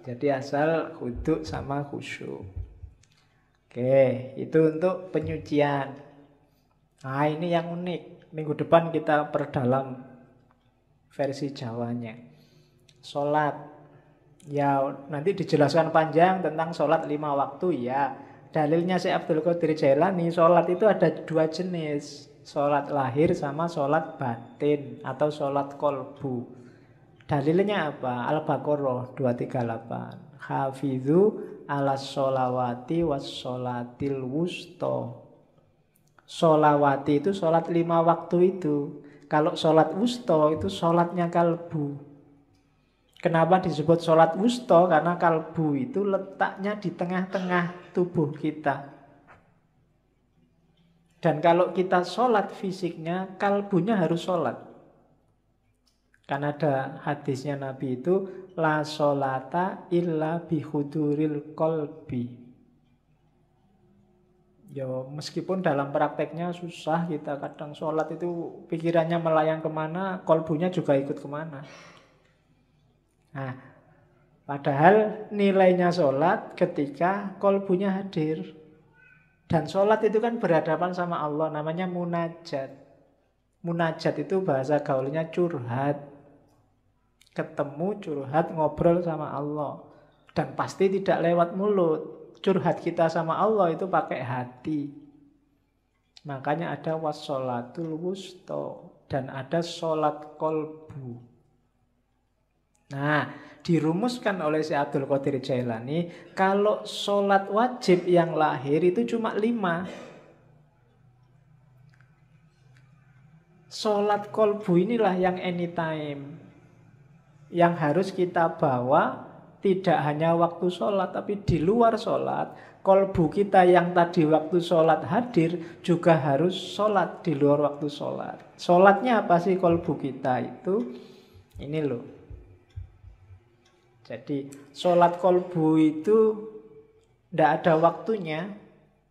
Jadi asal khudu sama khusyuk. Oke, itu untuk penyucian. Nah ini yang unik. Minggu depan kita perdalam versi Jawanya. Sholat. Ya nanti dijelaskan panjang tentang sholat 5 waktu ya. Dalilnya Syekh Abdul Qadir Jailani, sholat itu ada 2 jenis. Sholat lahir sama sholat batin atau sholat kolbu. Dalilnya apa? Al-Baqarah 238. Hafidhu ala sholawati was sholatil wusta. Sholawati itu sholat 5 waktu itu. Kalau sholat wusta itu sholatnya kalbu. Kenapa disebut sholat wusta? Karena kalbu itu letaknya di tengah-tengah tubuh kita. Dan kalau kita sholat fisiknya, kalbunya harus sholat. Karena ada hadisnya Nabi itu, la sholata illa bihuduril kolbi. Ya meskipun dalam prakteknya susah, kita kadang sholat itu pikirannya melayang kemana, kolbunya juga ikut kemana. Nah, padahal nilainya sholat ketika kolbunya hadir. Dan sholat itu kan berhadapan sama Allah, namanya munajat. Munajat itu bahasa gaulnya curhat. Ketemu, curhat, ngobrol sama Allah. Dan pasti tidak lewat mulut. Curhat kita sama Allah itu pakai hati. Makanya ada wassolatul wusto dan ada sholat kolbu. Nah, dirumuskan oleh Syekh Abdul Qadir Jailani, kalau sholat wajib yang lahir itu cuma 5. Sholat kolbu inilah yang anytime, yang harus kita bawa tidak hanya waktu sholat, tapi di luar sholat. Kolbu kita yang tadi waktu sholat hadir juga harus sholat di luar waktu sholat. Sholatnya apa sih kolbu kita itu? Ini loh. Jadi sholat kolbu itu tidak ada waktunya,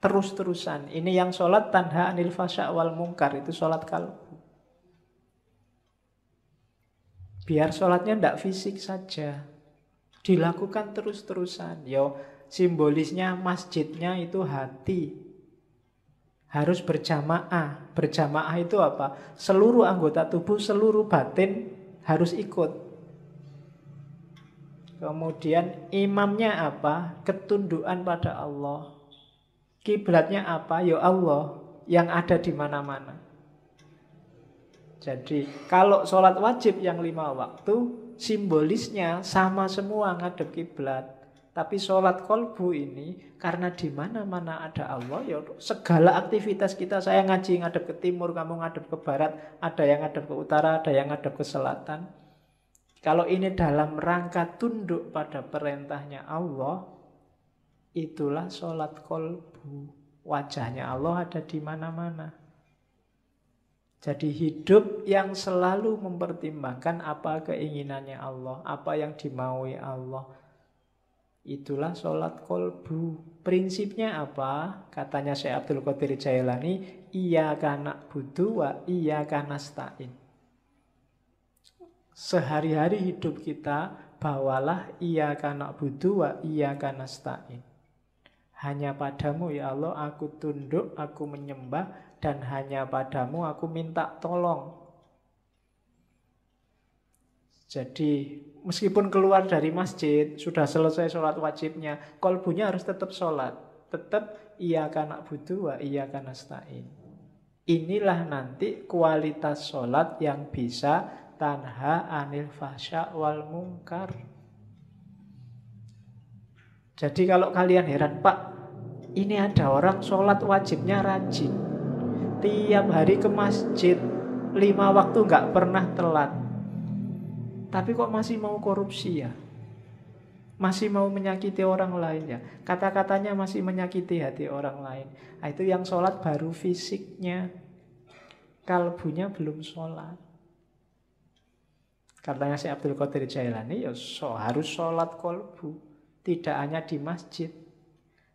terus-terusan. Ini yang sholat tanha anil fasya wal mungkar, itu sholat kalbu. Biar sholatnya tidak fisik saja, dilakukan terus-terusan. Yo, simbolisnya masjidnya itu hati. Harus berjamaah. Berjamaah itu apa? Seluruh anggota tubuh, seluruh batin harus ikut. Kemudian imamnya apa? Ketundukan pada Allah. Kiblatnya apa? Ya Allah yang ada di mana-mana. Jadi kalau sholat wajib yang 5 waktu, simbolisnya sama semua ngadep kiblat. Tapi sholat kolbu ini karena di mana-mana ada Allah, ya segala aktivitas kita, saya ngaji ngadep ke timur, kamu ngadep ke barat, ada yang ngadep ke utara, ada yang ngadep ke selatan. Kalau ini dalam rangka tunduk pada perintahnya Allah, itulah sholat kolbu. Wajahnya Allah ada di mana-mana. Jadi hidup yang selalu mempertimbangkan apa keinginannya Allah, apa yang dimaui Allah. Itulah sholat kolbu. Prinsipnya apa? Katanya Syekh Abdul Qadir Jailani, iyyaka na'budu wa iyyaka nasta'in. Sehari-hari hidup kita bawalah iyyaka na'budu wa iyyaka nasta'in. Hanya padamu ya Allah aku tunduk, aku menyembah, dan hanya padamu aku minta tolong. Jadi meskipun keluar dari masjid, sudah selesai sholat wajibnya, kolbunya harus tetap sholat. Tetap iyyaka na'budu wa iyyaka nasta'in. Inilah nanti kualitas sholat yang bisa tanha anil fahsya wal mungkar. Jadi kalau kalian heran, Pak, ini ada orang sholat wajibnya rajin, tiap hari ke masjid, 5 waktu gak pernah telat, tapi kok masih mau korupsi ya? Masih mau menyakiti orang lain ya? Kata-katanya masih menyakiti hati orang lain. Nah, itu yang sholat baru fisiknya, kalbunya belum sholat. Katanya Syekh Abdul Qadir Jailani, ya harus sholat kolbu. Tidak hanya di masjid,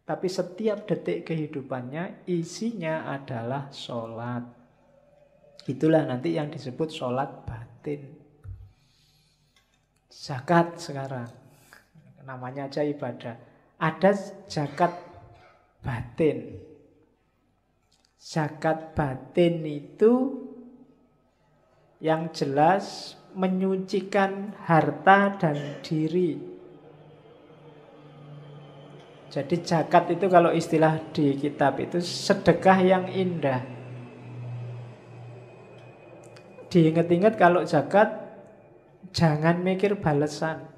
tapi setiap detik kehidupannya isinya adalah sholat. Itulah nanti yang disebut sholat batin. Zakat sekarang, namanya aja ibadah. Ada zakat batin. Zakat batin itu yang jelas menyucikan harta dan diri. Jadi zakat itu kalau istilah di kitab itu sedekah yang indah. Diingat-ingat kalau zakat jangan mikir balesan.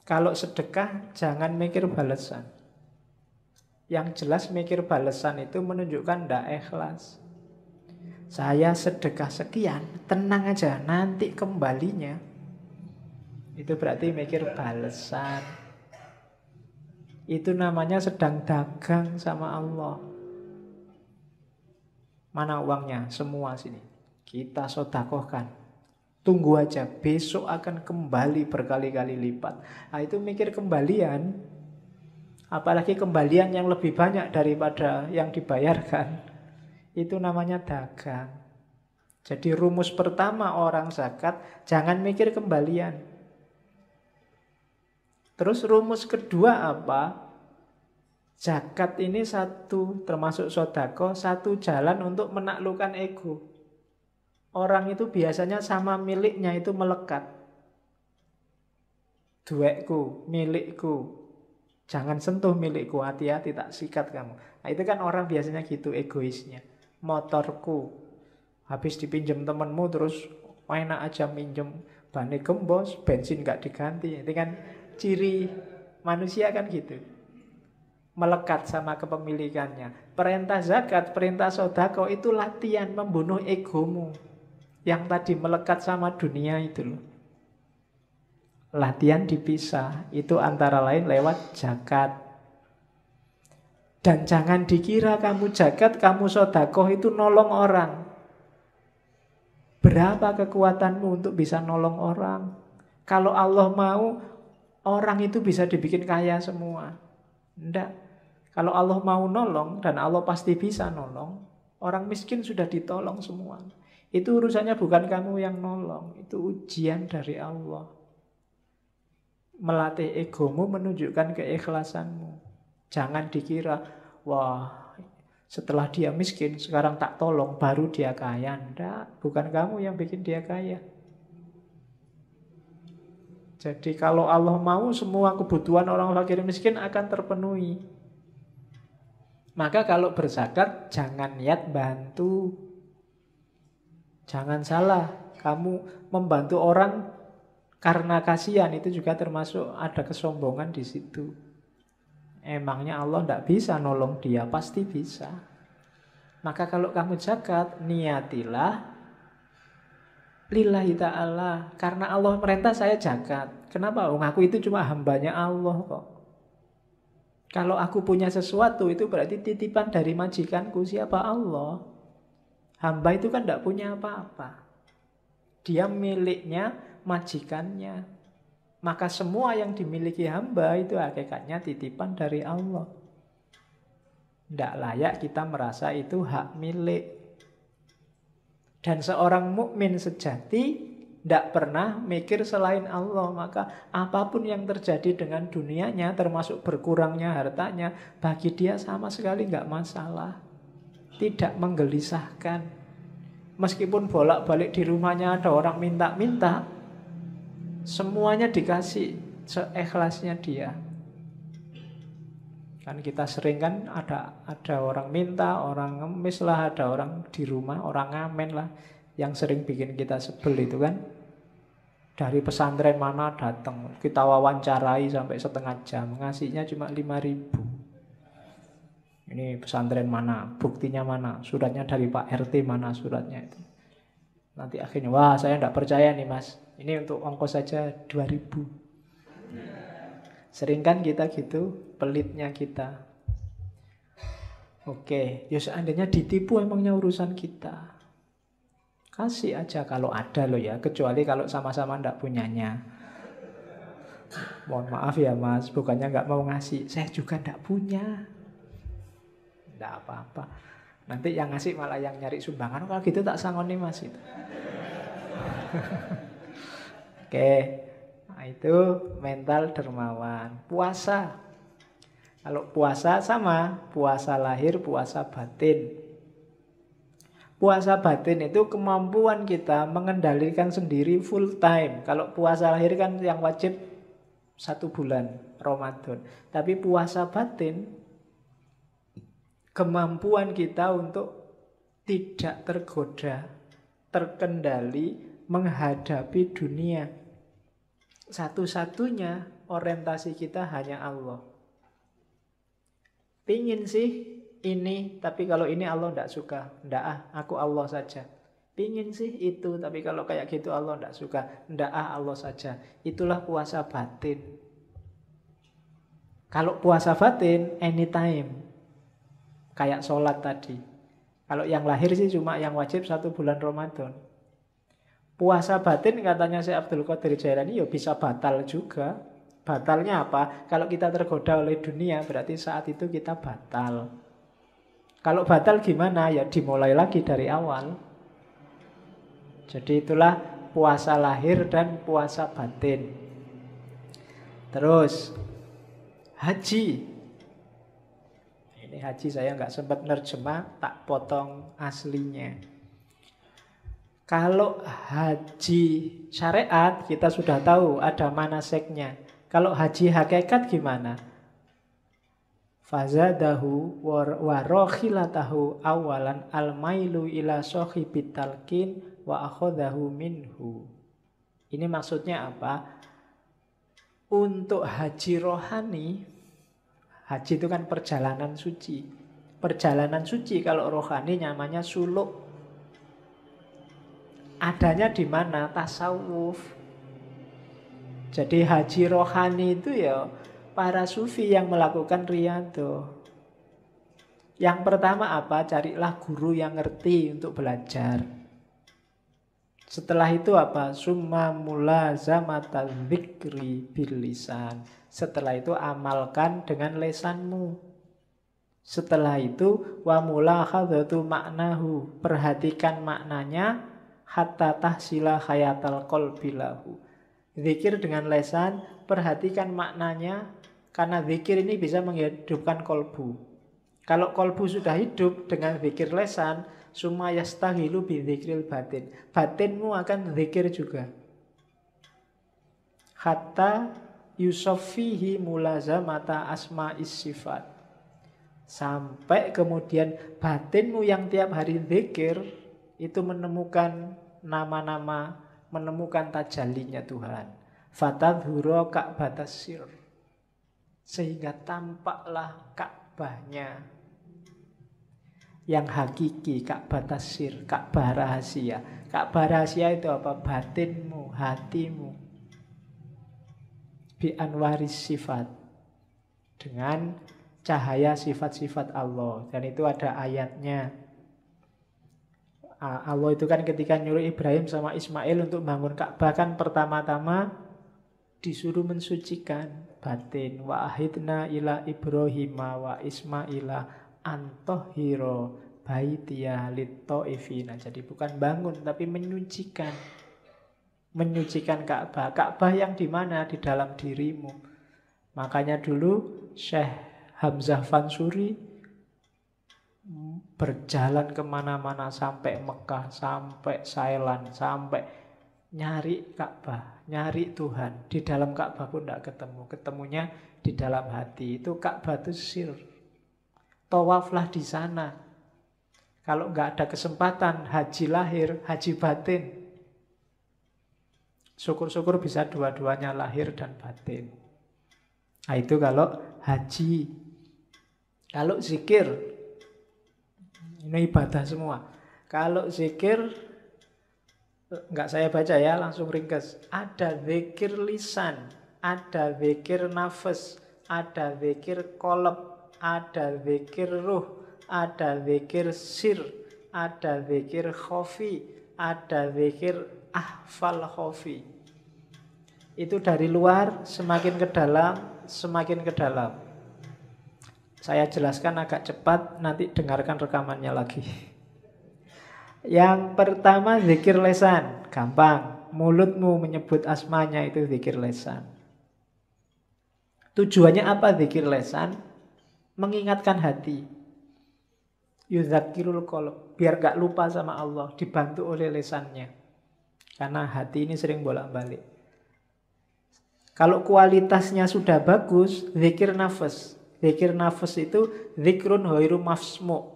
Kalau sedekah jangan mikir balesan. Yang jelas mikir balesan itu menunjukkan tidak ikhlas. Saya sedekah sekian, tenang aja, nanti kembalinya. Itu berarti mikir balesan. Itu namanya sedang dagang sama Allah. Mana uangnya? Semua sini. Kita sedekahkan. Tunggu aja, besok akan kembali berkali-kali lipat. Nah, itu mikir kembalian. Apalagi kembalian yang lebih banyak daripada yang dibayarkan. Itu namanya dagang. Jadi rumus pertama orang zakat, jangan mikir kembalian. Terus rumus kedua apa? Zakat ini satu, termasuk sodako, satu jalan untuk menaklukkan ego. Orang itu biasanya sama miliknya itu melekat. Duekku, milikku. Jangan sentuh milikku, hati-hati tak sikat kamu. Nah, itu kan orang biasanya gitu egoisnya. Motorku, habis dipinjam temenmu terus enak aja minjem, bannya gembos, bensin nggak diganti. Itu kan ciri manusia kan gitu. Melekat sama kepemilikannya. Perintah zakat, perintah sodako itu latihan membunuh egomu. Yang tadi melekat sama dunia itu loh. Latihan dipisah, itu antara lain lewat zakat. Dan jangan dikira kamu zakat, kamu sodakoh itu nolong orang. Berapa kekuatanmu untuk bisa nolong orang? Kalau Allah mau, orang itu bisa dibikin kaya semua. Enggak. Kalau Allah mau nolong, dan Allah pasti bisa nolong, orang miskin sudah ditolong semua. Itu urusannya bukan kamu yang nolong, itu ujian dari Allah. Melatih egomu menunjukkan keikhlasanmu. Jangan dikira, wah setelah dia miskin sekarang tak tolong baru dia kaya. Nggak, bukan kamu yang bikin dia kaya. Jadi kalau Allah mau semua kebutuhan orang fakir miskin akan terpenuhi. Maka kalau berzakat jangan niat bantu. Jangan salah, kamu membantu orang karena kasihan, itu juga termasuk ada kesombongan di situ. Emangnya Allah tidak bisa nolong dia? Pasti bisa. Maka kalau kamu zakat, niatilah lillahi ta'ala. Karena Allah merintah saya zakat. Kenapa? Aku itu cuma hambanya Allah kok. Kalau aku punya sesuatu, itu berarti titipan dari majikanku. Siapa? Allah. Hamba itu kan tidak punya apa-apa. Dia miliknya majikannya. Maka semua yang dimiliki hamba itu hakikatnya titipan dari Allah. Tidak layak kita merasa itu hak milik. Dan seorang mukmin sejati tidak pernah mikir selain Allah. Maka apapun yang terjadi dengan dunianya, termasuk berkurangnya hartanya, bagi dia sama sekali nggak masalah. Tidak menggelisahkan. Meskipun bolak-balik di rumahnya ada orang minta-minta, semuanya dikasih seikhlasnya dia. Kan kita sering kan ada orang minta, orang ngemis lah, ada orang di rumah, orang ngamen lah, yang sering bikin kita sebel itu kan. Dari pesantren mana datang, kita wawancarai sampai setengah jam, ngasihnya cuma 5.000. Ini pesantren mana, buktinya mana, suratnya dari Pak RT mana suratnya itu. Nanti akhirnya, wah saya tidak percaya nih mas, ini untuk ongkos saja 2.000. Sering kan kita gitu, pelitnya kita. Oke, ya seandainya ditipu emangnya urusan kita. Kasih aja kalau ada loh ya, kecuali kalau sama-sama tidak punyanya. Mohon maaf ya mas, bukannya nggak mau ngasih, saya juga tidak punya. Tidak apa-apa. Nanti yang ngasih malah yang nyari sumbangan. Kalau gitu tak sangoni mas itu. Oke. Nah itu mental dermawan. Puasa. Kalau puasa sama. Puasa lahir, puasa batin. Puasa batin itu kemampuan kita mengendalikan sendiri full time. Kalau puasa lahir kan yang wajib 1 bulan Ramadan. Tapi puasa batin kemampuan kita untuk tidak tergoda, terkendali, menghadapi dunia. Satu-satunya orientasi kita hanya Allah. Pingin sih ini, tapi kalau ini Allah tidak suka. Tidak aku Allah saja. Pingin sih itu, tapi kalau kayak gitu Allah tidak suka. Tidak Allah saja. Itulah puasa batin. Kalau puasa batin, anytime. Kayak sholat tadi. Kalau yang lahir sih cuma yang wajib 1 bulan Ramadan. Puasa batin katanya Syekh Abdul Qadir Jailani ya bisa batal juga. Batalnya apa? Kalau kita tergoda oleh dunia berarti saat itu kita batal. Kalau batal gimana? Ya dimulai lagi dari awal. Jadi itulah puasa lahir dan puasa batin. Terus haji. Ini haji saya nggak sempat nerjemah, tak potong aslinya. Kalau haji syariat kita sudah tahu ada manasiknya. Kalau haji hakikat gimana? Fazadahu wa rokhilatahu awalan al-mailu ila sohibit talqin wa akhodahu minhu. Ini maksudnya apa? Untuk haji rohani, haji itu kan perjalanan suci. Perjalanan suci kalau rohani namanya suluk. Adanya di mana? Tasawuf. Jadi haji rohani itu ya para sufi yang melakukan riyadhah. Yang pertama apa? Carilah guru yang ngerti untuk belajar. Setelah itu apa? Summa mulazamatal dzikri bil lisan. Setelah itu amalkan dengan lesanmu. Setelah itu wa mulakhadzatu maknahu. Perhatikan maknanya hatta tahsila hayatal qalbi lahu. Zikir dengan lesan, perhatikan maknanya, karena zikir ini bisa menghidupkan kolbu. Kalau kolbu sudah hidup dengan zikir lesan, summa yastahilu bi dzikril batin. Batinmu akan zikir juga. Hatta yusaffihi mulazamata asma'is sifat. Sampai kemudian batinmu yang tiap hari zikir itu menemukan nama-nama, menemukan tajallinya Tuhan. Fatadhuro ka'batas sir. Sehingga tampaklah Ka'bahnya yang hakiki, Ka'batas sir, Ka'bah rahasia. Ka'bah rahasia itu apa? Batinmu, hatimu. Bi anwaris sifat. Dengan cahaya sifat-sifat Allah. Dan itu ada ayatnya. Allah itu kan ketika nyuruh Ibrahim sama Ismail untuk bangun Ka'bah kan pertama-tama disuruh mensucikan batin. Wa ahidna ila Ibrahima wa Ismaila antohiro baitiya litta'ifina. Jadi bukan bangun tapi menyucikan. Menyucikan Ka'bah. Ka'bah yang di mana? Di dalam dirimu. Makanya dulu Syekh Hamzah Fansuri berjalan kemana-mana sampai Mekah, sampai Thailand, sampai nyari Ka'bah, nyari Tuhan. Di dalam Ka'bah pun tidak ketemu. Ketemunya di dalam hati. Itu Ka'bah itu sir. Tawaflah di sana. Kalau nggak ada kesempatan haji lahir, haji batin. Syukur-syukur bisa dua-duanya lahir dan batin. Nah itu kalau haji. Kalau zikir, ini ibadah semua. Kalau zikir, enggak saya baca ya, langsung ringkas. Ada zikir lisan, ada zikir nafas, ada zikir qalb, ada zikir ruh, ada zikir sir, ada zikir khafi, ada zikir ahfal khafi. Itu dari luar semakin ke dalam, semakin ke dalam. Saya jelaskan agak cepat, nanti dengarkan rekamannya lagi. Yang pertama zikir lesan, gampang. Mulutmu menyebut asmanya itu zikir lesan. Tujuannya apa zikir lesan? Mengingatkan hati. Yudzakirul qalb, biar gak lupa sama Allah, dibantu oleh lesannya. Karena hati ini sering bolak-balik. Kalau kualitasnya sudah bagus, zikir nafas. Zikir nafas itu zikrun ghairu mafsmu.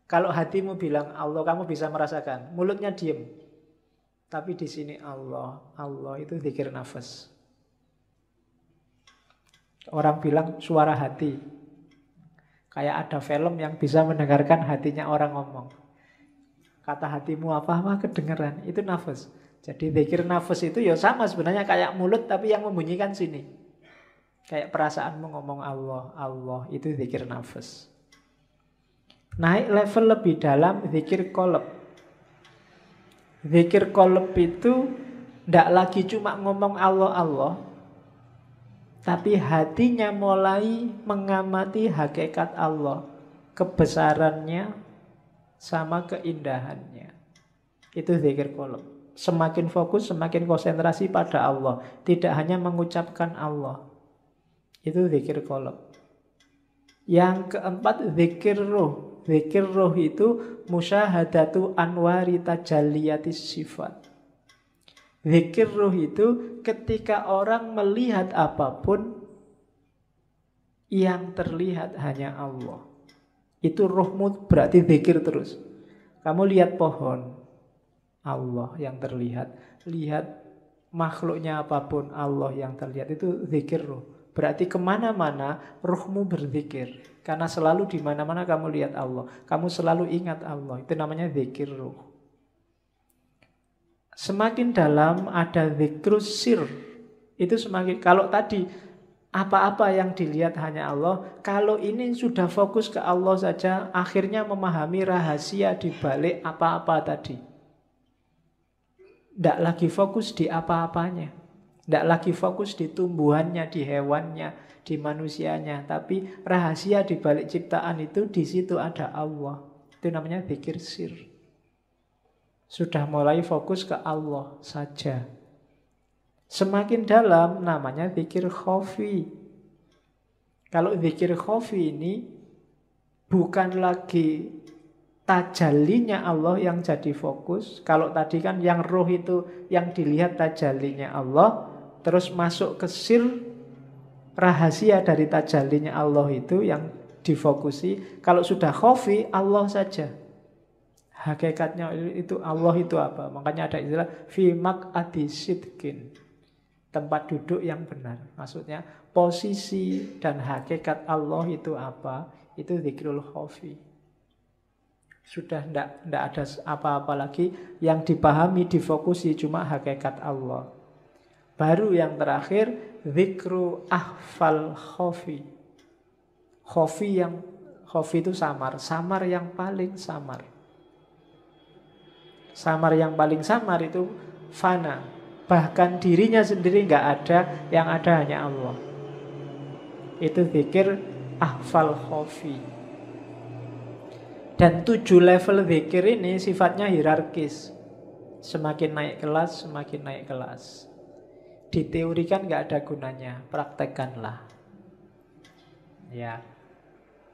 Kalau hatimu bilang Allah, kamu bisa merasakan. Mulutnya diem. Tapi di sini Allah, Allah itu zikir nafas. Orang bilang suara hati. Kayak ada film yang bisa mendengarkan hatinya orang ngomong. Kata hatimu apa kedengeran. Itu nafas. Jadi zikir nafas itu ya sama sebenarnya kayak mulut tapi yang membunyikan sini. Kayak perasaanmu ngomong Allah, Allah itu zikir nafas. Naik level lebih dalam zikir qalb. Zikir qalb itu tidak lagi cuma ngomong Allah, Allah. Tapi hatinya mulai mengamati hakikat Allah. Kebesarannya sama keindahannya. Itu zikir qalb. Semakin fokus, semakin konsentrasi pada Allah. Tidak hanya mengucapkan Allah. Itu zikir qalb. Yang keempat zikir ruh. Zikir ruh itu musyahadatu anwari tajalliyatis sifat. Zikir ruh itu ketika orang melihat apapun Yang terlihat hanya Allah. Itu rohmu berarti zikir terus. Kamu lihat pohon, Allah yang terlihat. Lihat makhluknya apapun, Allah yang terlihat. Itu zikir roh. Berarti kemana-mana rohmu berzikir. Karena selalu di mana-mana kamu lihat Allah. Kamu selalu ingat Allah. Itu namanya zikir roh. Semakin dalam ada zikrus sir. Itu semakin, kalau tadi apa-apa yang dilihat hanya Allah, kalau ini sudah fokus ke Allah saja, akhirnya memahami rahasia di balik apa-apa tadi. Tidak lagi fokus di apa-apanya. Tidak lagi fokus di tumbuhannya, di hewannya, di manusianya. Tapi rahasia di balik ciptaan itu, di situ ada Allah. Itu namanya zikir sir. Sudah mulai fokus ke Allah saja. Semakin dalam namanya zikir khafi. Kalau zikir khafi ini bukan lagi tajallinya Allah yang jadi fokus. Kalau tadi kan yang roh itu yang dilihat tajallinya Allah, terus masuk ke sir, rahasia dari tajallinya Allah itu yang difokusi. Kalau sudah khafi, Allah saja. Hakikatnya itu Allah itu apa? Makanya ada istilah fi maq'adi sidqin. Tempat duduk yang benar. Maksudnya posisi dan hakikat Allah itu apa? Itu zikrul khafi. Sudah tidak ada apa-apa lagi yang dipahami, difokusi, cuma hakikat Allah. Baru yang terakhir zikru ahfal khafi. Khafi itu samar. Samar yang paling samar. Samar yang paling samar itu fana. Bahkan dirinya sendiri nggak ada, yang ada hanya Allah. Itu zikir ahfal khafi. Dan 7 level zikir ini sifatnya hierarkis. Semakin naik kelas, semakin naik kelas. Diteorikan nggak ada gunanya, praktekkanlah. Ya,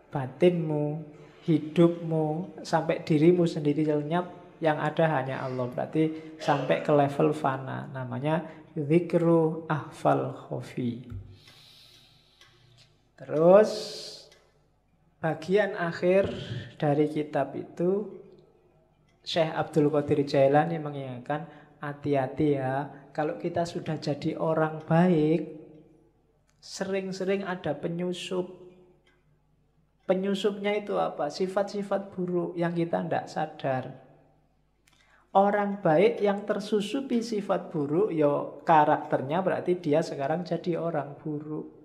batinmu, hidupmu, sampai dirimu sendiri lenyap, yang ada hanya Allah. Berarti sampai ke level fana. Namanya zikru ahfal khafi. Terus bagian akhir dari kitab itu Syekh Abdul Qadir Jailani mengingatkan, hati-hati ya, kalau kita sudah jadi orang baik, sering-sering ada penyusup. Penyusupnya itu apa? Sifat-sifat buruk yang kita tidak sadar. Orang baik yang tersusupi sifat buruk, ya karakternya berarti dia sekarang jadi orang buruk.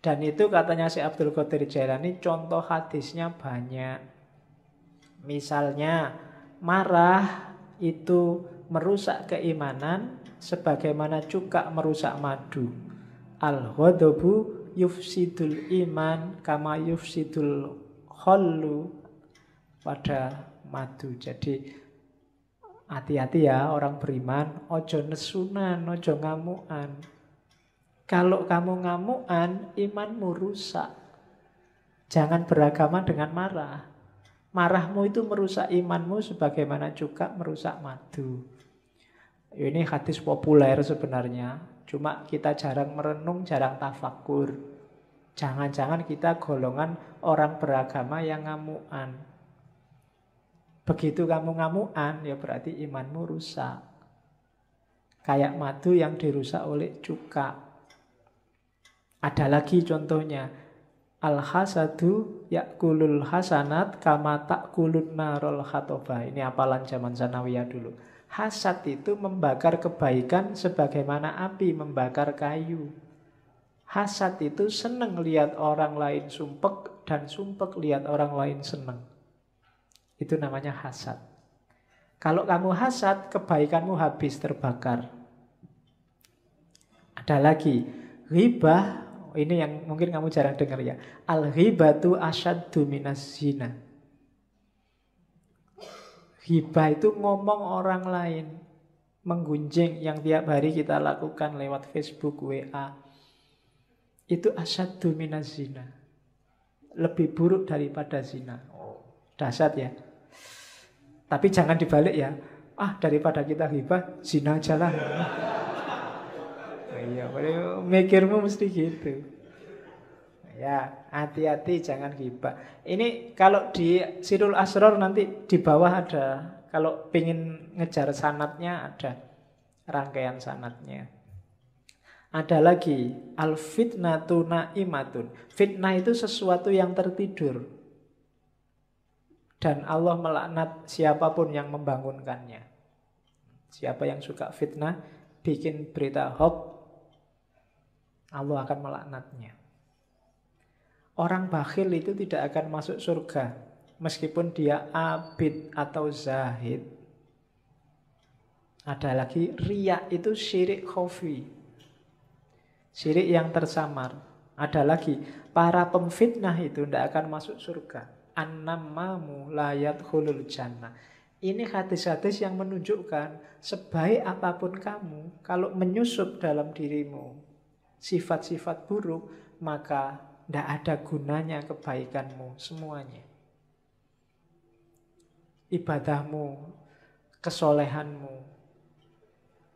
Dan itu katanya Syekh Abdul Qadir Jailani, contoh hadisnya banyak. Misalnya, marah itu merusak keimanan sebagaimana cuka merusak madu. Al-ghadabu yufsidul iman kama yufsidul khallu pada madu. Jadi hati-hati ya orang beriman, ojo nesunan, ojo ngamuan. Kalau kamu ngamuan, imanmu rusak. Jangan beragama dengan marah. Marahmu itu merusak imanmu sebagaimana cuka merusak madu. Ini hadis populer sebenarnya. Cuma kita jarang merenung, jarang tafakur. Jangan-jangan kita golongan orang beragama yang ngamuan. Begitu kamu ngamuan, ya berarti imanmu rusak. Kayak madu yang dirusak oleh cuka. Ada lagi contohnya. Al-hasadu yakulul hasanat kama takulun narol khatobah. Ini hafalan zaman sanawiyah dulu. Hasad itu membakar kebaikan sebagaimana api membakar kayu. Hasad itu seneng lihat orang lain sumpek dan sumpek lihat orang lain seneng. Itu namanya hasad. Kalau kamu hasad, kebaikanmu habis terbakar. Ada lagi, ghibah. Ini yang mungkin kamu jarang dengar ya. Al-ghibatu asyaddu minas zina. Ghibah itu ngomong orang lain, menggunjing yang tiap hari kita lakukan lewat Facebook, WA. Itu asyaddu minas zina. Lebih buruk daripada zina. Dahsyat ya. Tapi jangan dibalik ya. Daripada kita ghibah, zina aja lah. Iya, mikirmu mesti gitu. Ya, hati-hati jangan ghibah. Ini kalau di Sirul Asror nanti di bawah ada, kalau pengen ngejar sanatnya ada rangkaian sanatnya. Ada lagi, al-fitnatu na'imatun. Fitnah itu sesuatu yang tertidur. Dan Allah melaknat siapapun yang membangunkannya. Siapa yang suka fitnah, bikin berita hoax, Allah akan melaknatnya. Orang bakhil itu tidak akan masuk surga, meskipun dia abid atau zahid. Ada lagi, riya itu syirik khafi, syirik yang tersamar. Ada lagi, para pemfitnah itu tidak akan masuk surga. An-nammamu la yadkhulul jannah. Ini hadis-hadis yang menunjukkan sebaik apapun kamu, kalau menyusup dalam dirimu sifat-sifat buruk, maka tidak ada gunanya kebaikanmu semuanya. Ibadahmu, kesolehanmu,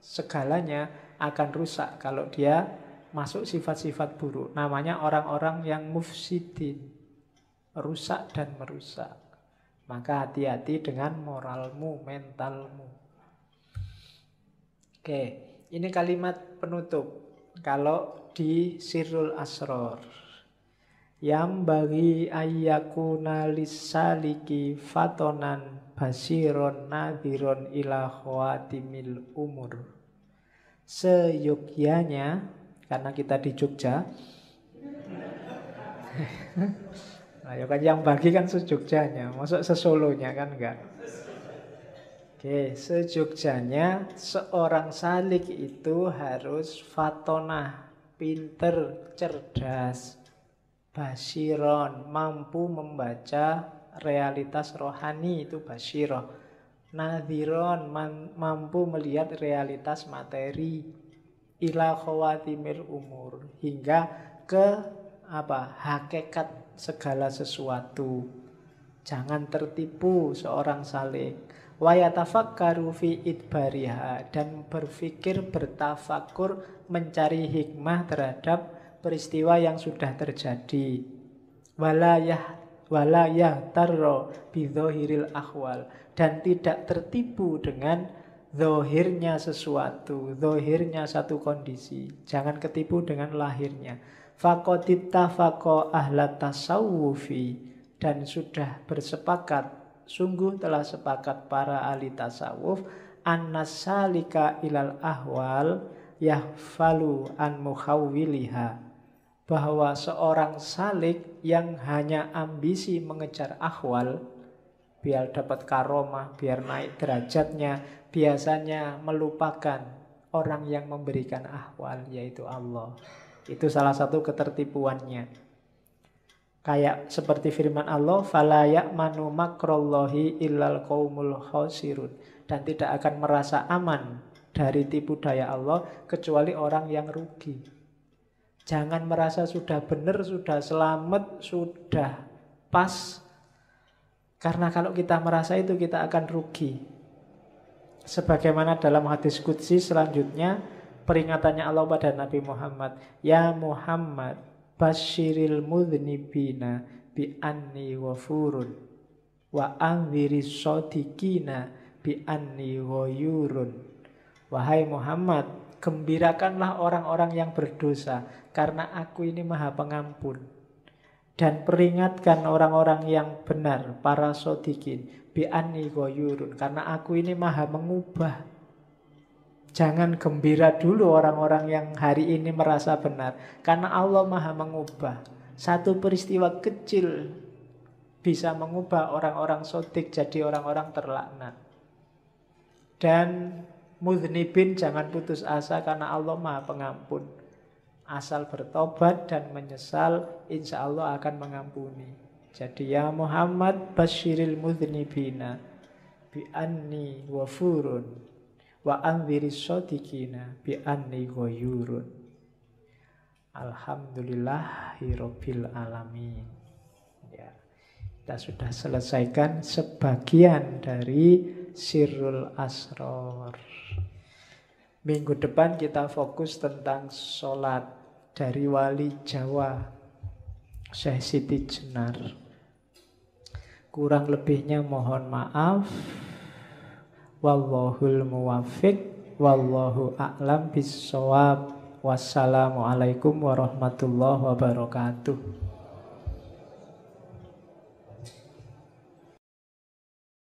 segalanya akan rusak kalau dia masuk sifat-sifat buruk. Namanya orang-orang yang mufsidin, rusak dan merusak. Maka hati-hati dengan moralmu, mentalmu. Oke, ini kalimat penutup. Kalau di Sirrul Asror, yang bagi ayyakuna lisaliki fatonan basiron nadhiron ila khawatimil umur. Seyogyanya, karena kita di Jogja, nah, ya kan yang bagi kan sejogjanya, masuk sesolonya kan enggak. Oke, sejogjanya seorang salik itu harus fatonah, pinter, cerdas, basiron, mampu membaca realitas rohani, itu basiroh. Nadhiron, mampu melihat realitas materi. Ila khawatimil umur, hingga ke hakikat segala sesuatu. Jangan tertipu seorang salik. Wa yatafakkaru fi idbariha, dan berfikir, bertafakur, mencari hikmah terhadap peristiwa yang sudah terjadi. Wala yahtarra bidzohiril ahwal, dan tidak tertipu dengan zohirnya sesuatu, zohirnya satu kondisi. Jangan ketipu dengan lahirnya. Faqadittafaqa ahlat tasawufi, dan sudah bersepakat, sungguh telah sepakat para ahli tasawuf, annasalika ilal ahwal yahfalu an mukhawwiliha, bahwa seorang salik yang hanya ambisi mengejar ahwal, biar dapat karomah, biar naik derajatnya, biasanya melupakan orang yang memberikan ahwal, yaitu Allah. Itu salah satu ketertipuannya. Kayak seperti firman Allah, fala ya'manu makrallahi illal qaumul khasirun, dan tidak akan merasa aman dari tipu daya Allah kecuali orang yang rugi. Jangan merasa sudah benar, sudah selamat, sudah pas, karena kalau kita merasa itu kita akan rugi. Sebagaimana dalam hadis qudsi selanjutnya, peringatannya Allah pada Nabi Muhammad, ya Muhammad, basyiril mudhnibina bi anni ghafurun wa anziris shadiqina bi anni ghayurun. Wahai Muhammad, gembirakanlah orang-orang yang berdosa, karena aku ini maha pengampun. Dan peringatkan orang-orang yang benar, para shadiqin, bi anni ghayurun, karena aku ini maha mengubah. Jangan gembira dulu orang-orang yang hari ini merasa benar, karena Allah maha mengubah. Satu peristiwa kecil bisa mengubah orang-orang sodik jadi orang-orang terlaknat. Dan mudhnibin, jangan putus asa, karena Allah maha pengampun. Asal bertobat dan menyesal, insya Allah akan mengampuni. Jadi ya Muhammad, basyiril mudhnibina bi anni ghafurun wa anziris shadiqina bi anni ghayurun. Alhamdulillahirabbil alamin. Ya. Kita sudah selesaikan sebagian dari Sirrul Asror. Minggu depan kita fokus tentang sholat dari wali Jawa. Syekh Siti Jenar. Kurang lebihnya mohon maaf. Wallahul muwaffiq, wallahu a'lam bissawab. Wassalamualaikum warahmatullahi wabarakatuh.